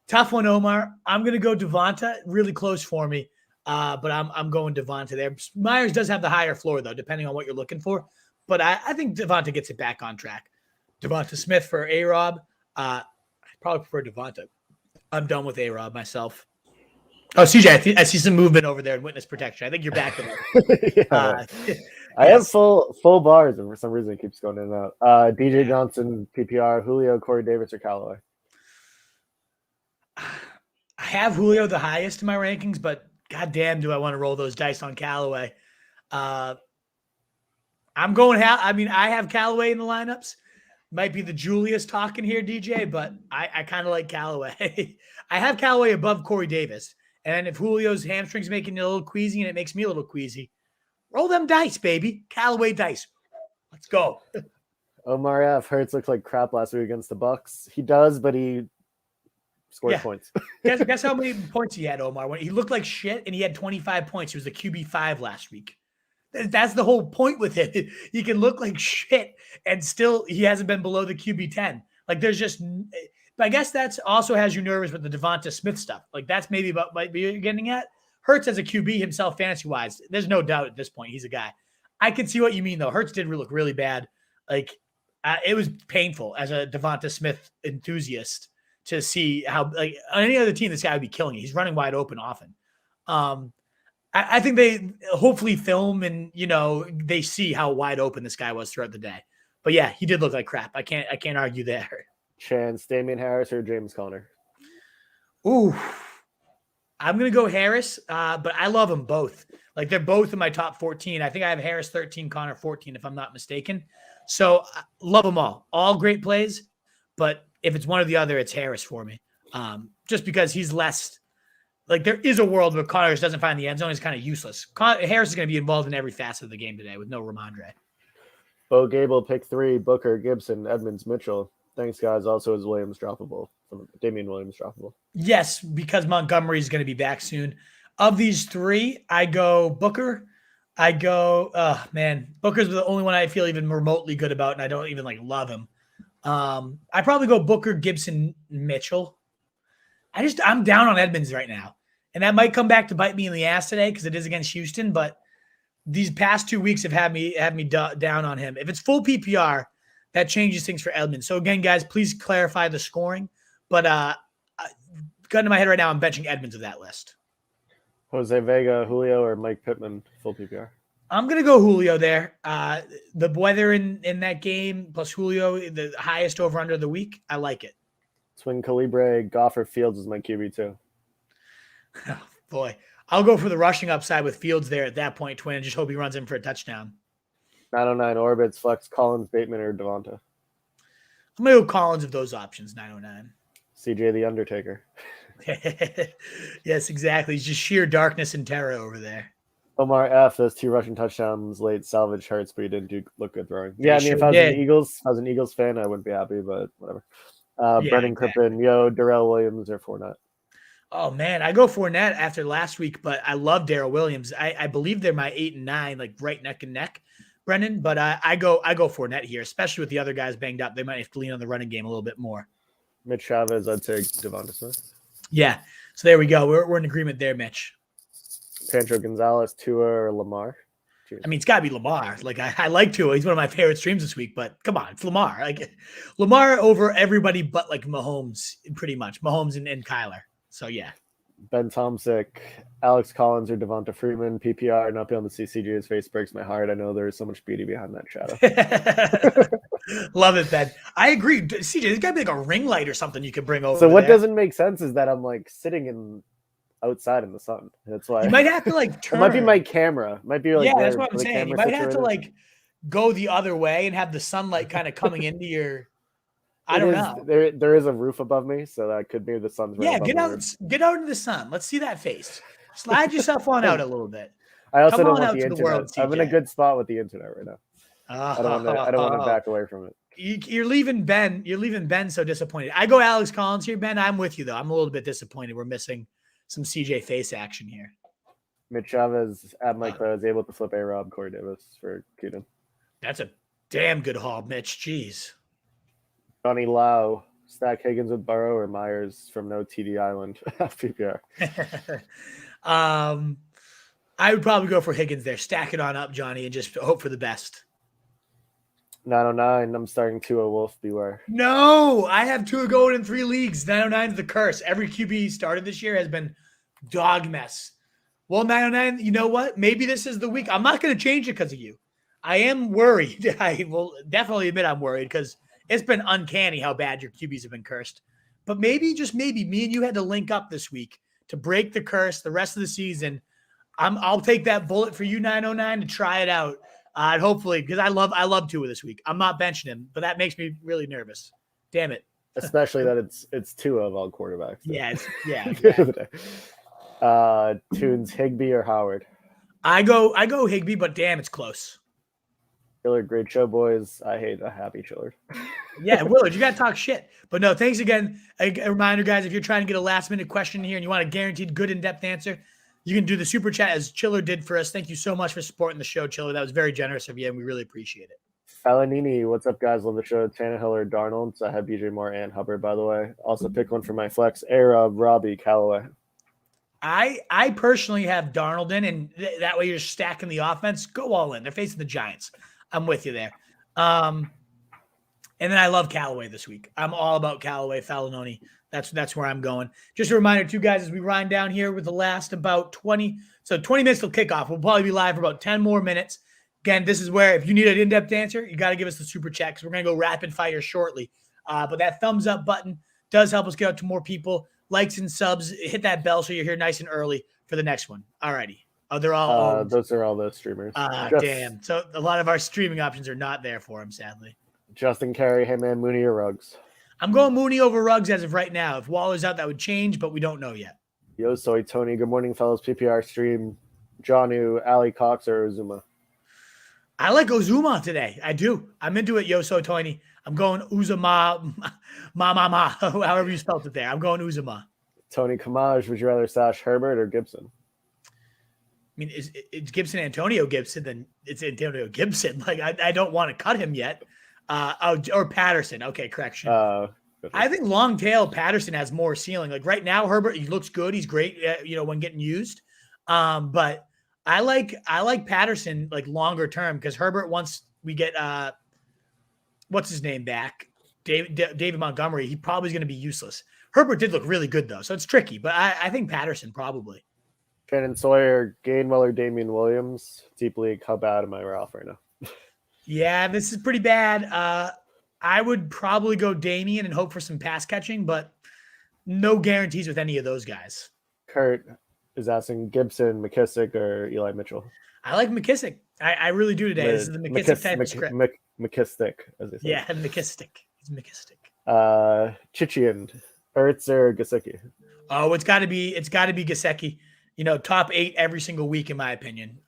Tough one, Omar. I'm going to go Devonta. Really close for me. But I'm going Devonta there. Myers does have the higher floor, though, depending on what you're looking for. But I think Devonta gets it back on track. Devonta Smith for A-Rob. I probably prefer Devonta. I'm done with A-Rob myself. Oh, CJ, I see some movement over there in witness protection. I think you're back there. I have full bars, and for some reason it keeps going in and out. DJ Johnson, PPR, Julio, Corey Davis, or Callaway. I have Julio the highest in my rankings, but goddamn, do I want to roll those dice on Callaway? I'm going. I have Callaway in the lineups. Might be the Julius talking here, DJ, but I kind of like Callaway. I have Callaway above Corey Davis. And if Julio's hamstring's making you a little queasy and it makes me a little queasy, roll them dice, baby. Callaway dice. Let's go. Omar F. Hurts looked like crap last week against the Bucks. He does, but he scored points. Guess how many points he had, Omar? When he looked like shit and he had 25 points. He was the QB5 last week. That's the whole point with him. He can look like shit and still he hasn't been below the QB10. Like there's just – but I guess that's also has you nervous with the Devonta Smith stuff. Like that's maybe what might be you're getting at. Hurts as a QB himself fantasy-wise, there's no doubt at this point he's a guy. I can see what you mean, though. Hurts did look really bad. Like it was painful as a Devonta Smith enthusiast to see how – like on any other team, this guy would be killing it. He's running wide open often. I think they hopefully film and, they see how wide open this guy was throughout the day. But, yeah, he did look like crap. I can't argue there. Chance, Damian Harris or James Conner? Ooh, I'm going to go Harris, but I love them both. Like, they're both in my top 14. I think I have Harris 13, Conner 14, if I'm not mistaken. So, love them all. All great plays, but if it's one or the other, it's Harris for me. Just because he's less – like, there is a world where Conner just doesn't find the end zone. He's kind of useless. Harris is going to be involved in every facet of the game today with no Ramondre. Bo Gable, pick 3, Booker, Gibson, Edmonds, Mitchell. Thanks, guys. Also, is Williams droppable? Damien Williams droppable? Yes, because Montgomery is going to be back soon. Of these 3, I go Booker. Booker's the only one I feel even remotely good about, and I don't even love him. I probably go Booker, Gibson, Mitchell. I'm down on Edmonds right now, and that might come back to bite me in the ass today because it is against Houston. But these past 2 weeks have had me down on him. If it's full PPR, that changes things for Edmonds. So again, guys, please clarify the scoring. But gun to my head right now, I'm benching Edmonds of that list. Jose Vega, Julio, or Mike Pittman, full PPR? I'm going to go Julio there. The weather in that game plus Julio, the highest over-under of the week, I like it. Twin Calibre, Goff or Fields is my QB too. Oh, boy. I'll go for the rushing upside with Fields there at that point, Twin, and just hope he runs in for a touchdown. 909 Orbits, Flex, Collins, Bateman, or Devonta? I'm going to go Collins of those options, 909. CJ the Undertaker. Yes, exactly. He's just sheer darkness and terror over there. Omar F. has 2 rushing touchdowns late. Salvage hurts, but he didn't look good throwing. Yeah, I mean, sure if I was did. an Eagles fan, I wouldn't be happy, but whatever. Yeah, Brennan exactly. Crippen, Darrell Williams, or Fournette? Oh, man, I go Fournette after last week, but I love Darrell Williams. I believe they're my 8 and 9, like right neck and neck, Brennan. But I go Fournette here, especially with the other guys banged up. They might have to lean on the running game a little bit more. Mitch Chavez, I'd take Devonta Smith. Yeah, so there we go. We're in agreement there, Mitch. Pancho Gonzalez, Tua, or Lamar? Cheers. I mean, it's got to be Lamar. Like, I like Tua. He's one of my favorite streams this week, but come on, it's Lamar. Like, Lamar over everybody but, like, Mahomes, pretty much. Mahomes and Kyler. So, yeah. Ben Tomsick, Alex Collins, or Devonta Freeman, PPR. Not be able to see CJ's face breaks my heart. I know there's so much beauty behind that shadow. Love it, Ben. I agree. CJ, there's got to be like a ring light or something you could bring over. So what there. doesn't make sense is that I'm like sitting outside in the sun. That's why you might have to like turn. It might be my camera. Might be like that's what I'm saying. You might have to like go the other way and have the sunlight kind of coming into your. I don't know. There is a roof above me, so that could be the sun's. Yeah, get out into the sun. Let's see that face. Slide yourself on out a little bit. I also Come don't on want out the to the internet. world, I'm in a CJ. good spot with the internet right now. I don't want to back away from it. You're leaving Ben. You're leaving Ben so disappointed. I go Alex Collins here, Ben. I'm with you though. I'm a little bit disappointed. We're missing some CJ face action here. Mitch Chavez at Mike was able to flip A-Rob, Corey Davis for Keaton. That's a damn good haul, Mitch. Jeez. Johnny Lau, stack Higgins with Burrow or Myers from No TD Island PPR. I would probably go for Higgins there. Stack it on up, Johnny, and just hope for the best. 909. I'm starting Tua Wolf. Beware. No, I have Tua going in 3 leagues. 909 is the curse. Every QB started this year has been dog mess. Well, 909, you know what? Maybe this is the week. I'm not going to change it because of you. I am worried. I will definitely admit I'm worried because it's been uncanny how bad your QBs have been cursed. But maybe, just maybe, me and you had to link up this week to break the curse the rest of the season. I'll take that bullet for you, 909, to try it out. And hopefully, because I love Tua this week. I'm not benching him, but that makes me really nervous. Damn it. Especially that it's Tua of all quarterbacks. So. Yeah. Tunes, Higbee or Howard? I go Higbee, but damn, it's close. Chillard, great show, boys. I hate a happy Chillard. Yeah, Willard, you got to talk shit. But no, thanks again. A reminder, guys, if you're trying to get a last-minute question here and you want a guaranteed good in-depth answer, you can do the super chat as Chiller did for us. Thank you so much for supporting the show, Chiller. That was very generous of you, and we really appreciate it. Falanini, what's up, guys? Love the show. Tannehill or Darnold. So I have BJ Moore and Hubbard, by the way. Also pick one for my flex. A-Rob, Robbie, Callaway. I personally have Darnold in, and that way you're stacking the offense. Go all in. They're facing the Giants. I'm with you there. And then I love Callaway this week. I'm all about Callaway, Falanoni. That's where I'm going. Just a reminder, too, guys, as we wind down here with the last about 20 minutes till kickoff. We'll probably be live for about 10 more minutes. Again, this is where if you need an in-depth answer, you got to give us the super chat because we're going to go rapid fire shortly. But that thumbs up button does help us get out to more people. Likes and subs. Hit that bell so you're here nice and early for the next one. All righty. Oh, they're all those are all the streamers. Damn. So a lot of our streaming options are not there for him, sadly. Justin Carey, hey man, Mooney or Ruggs? I'm going Mooney over Ruggs as of right now. If Waller's out, that would change, but we don't know yet. Yo, soy Tony. Good morning, fellas. PPR stream. Johnu, Ali Cox, or Uzuma? I like Uzuma today. I do. I'm into it, Yo, soy Tony. I'm going Uzuma, however you spelled it there. I'm going Uzuma. Tony Kamaj, would you rather stash Herbert or Gibson? I mean, it's Gibson Antonio Gibson, then it's Antonio Gibson. Like, I don't want to cut him yet. Or Patterson. Okay, correction. I think long tail Patterson has more ceiling. Like right now, Herbert, he looks good. He's great, when getting used. But I like Patterson like longer term because Herbert, once we get what's his name back, David Montgomery, he probably is going to be useless. Herbert did look really good though, so it's tricky. But I think Patterson probably. Shannon Sawyer, Gainwell, Damien Williams, deep league. How bad am I off right now? Yeah, this is pretty bad. I would probably go Damian and hope for some pass catching, but no guarantees with any of those guys. Kurt is asking Gibson, McKissick, or Eli Mitchell. I like McKissick. I really do today. This is the McKissick type of script. McKissick, as they say. Yeah, McKissick. He's McKissick. Chichian, Ertz or Gesicki? Oh, it's got to be Gesicki. You know, top 8 every single week, in my opinion.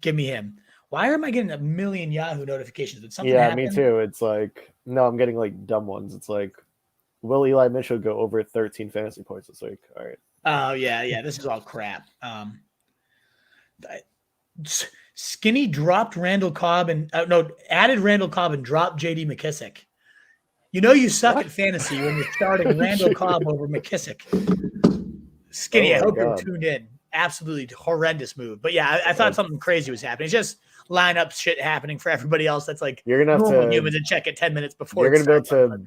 Give me him. Why am I getting a million Yahoo notifications? Did something happen? Me too. It's like, no, I'm getting like dumb ones. It's like, will Eli Mitchell go over 13 fantasy points this week? All right. Oh, yeah. This is all crap. Skinny dropped Randall Cobb and added Randall Cobb and dropped J.D. McKissick. You know you suck at fantasy when you're starting Randall Cobb over McKissick. Skinny, I hope you're tuned in. Absolutely horrendous move. But yeah, I thought something crazy was happening. It's just lineup shit happening for everybody else. That's like you're gonna have to humans and check it 10 minutes before. You're gonna be able to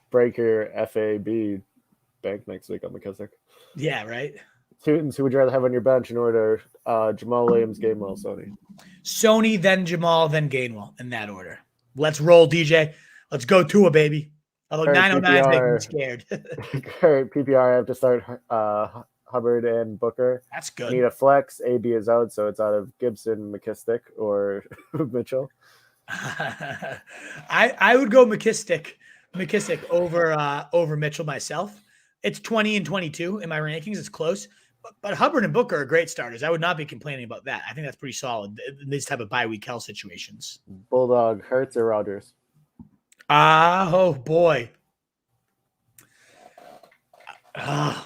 break your FAB bank next week on McKissick. Yeah, right. Students, who would you rather have on your bench in order? Jamal Williams, Gainwell, Sony, then Jamal, then Gainwell in that order. Let's roll, DJ. Let's go Tua, baby. Although 909 is making me scared. Current PPR, I have to start Hubbard and Booker. That's good. I need a flex. AB is out, so it's out of Gibson, McKissick, or Mitchell. I would go McKissick over Mitchell myself. It's 20 and 22 in my rankings. It's close. But Hubbard and Booker are great starters. I would not be complaining about that. I think that's pretty solid in these type of bye week hell situations. Bulldog, Hurts or Rodgers? Oh, boy. I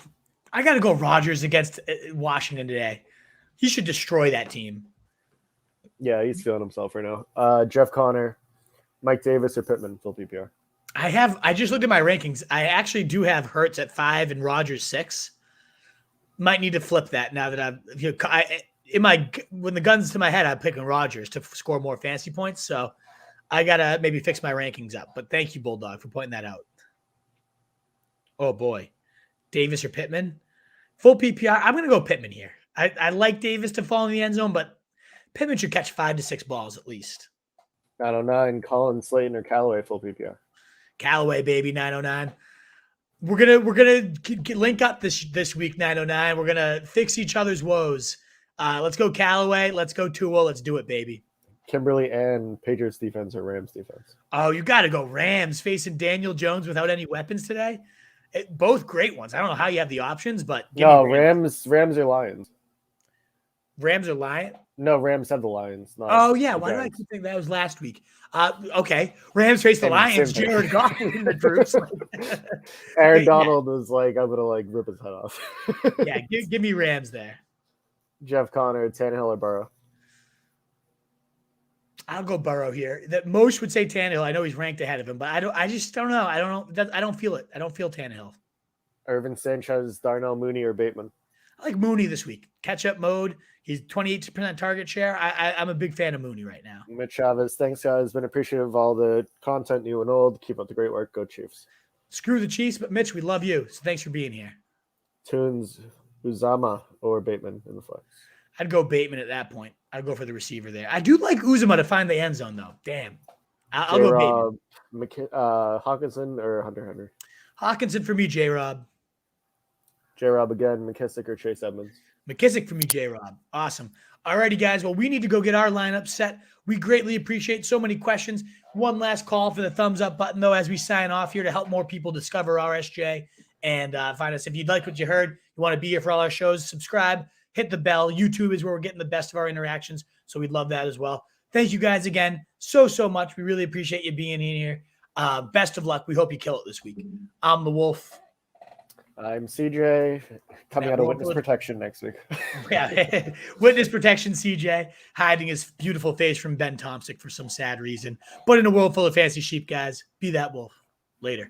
got to go Rodgers against Washington today. He should destroy that team. Yeah, he's feeling himself right now. Jeff Connor, Mike Davis, or Pittman, full PPR? I just looked at my rankings. I actually do have Hurts at 5 and Rodgers 6. Might need to flip that now that when the gun's to my head, I'm picking Rodgers to score more fantasy points. So I gotta maybe fix my rankings up. But thank you, Bulldog, for pointing that out. Oh boy, Davis or Pittman? Full PPR. I'm gonna go Pittman here. I like Davis to fall in the end zone, but Pittman should catch 5 to 6 balls at least. 909, Colin Slayton or Callaway, full PPR? Callaway, baby, 909. We're gonna link up this week, 909. We're gonna fix each other's woes. Let's go Callaway. Let's go Tua. Let's do it, baby. Kimberly and Patriots defense or Rams defense? Oh, you got to go Rams facing Daniel Jones without any weapons today. Both great ones. I don't know how you have the options, but no, Rams or Lions. Rams or Lions? No, Rams have the Lions. Oh yeah, why did I keep thinking that was last week? Okay, Rams face the Lions. Jared Goff in the troops. Aaron Donald was like, I'm gonna rip his head off. Yeah, give me Rams there. Jeff Connor, Tannehill or Burrow? I'll go Burrow here. That most would say Tannehill. I know he's ranked ahead of him, but I just don't know. I don't know. I don't feel it. I don't feel Tannehill. Irvin Sanchez, Darnell Mooney or Bateman? I like Mooney this week. Catch up mode. He's 28% target share. I'm a big fan of Mooney right now. Mitch Chavez, thanks guys. Been appreciative of all the content, new and old. Keep up the great work. Go Chiefs. Screw the Chiefs, but Mitch, we love you. So thanks for being here. Tunes, Uzama or Bateman in the flex? I'd go Bateman at that point. I'd go for the receiver there. I do like Uzama to find the end zone, though. Damn. I'll go Bateman. Hawkinson or Hunter Henry? Hawkinson for me, J-Rob. J-Rob again, McKissick or Chase Edmonds? McKissick for me, J-Rob. Awesome. Alrighty, guys. Well, we need to go get our lineup set. We greatly appreciate so many questions. One last call for the thumbs up button, though, as we sign off here to help more people discover RSJ and find us. If you'd like what you heard, you want to be here for all our shows, subscribe, hit the bell. YouTube is where we're getting the best of our interactions, so we'd love that as well. Thank you guys again so much. We really appreciate you being in here. Best of luck. We hope you kill it this week. I'm the Wolf. I'm CJay, coming out of witness protection next week. Yeah, witness protection, CJay, hiding his beautiful face from Ben Thompson for some sad reason. But in a world full of fancy sheep, guys, be that wolf. Later.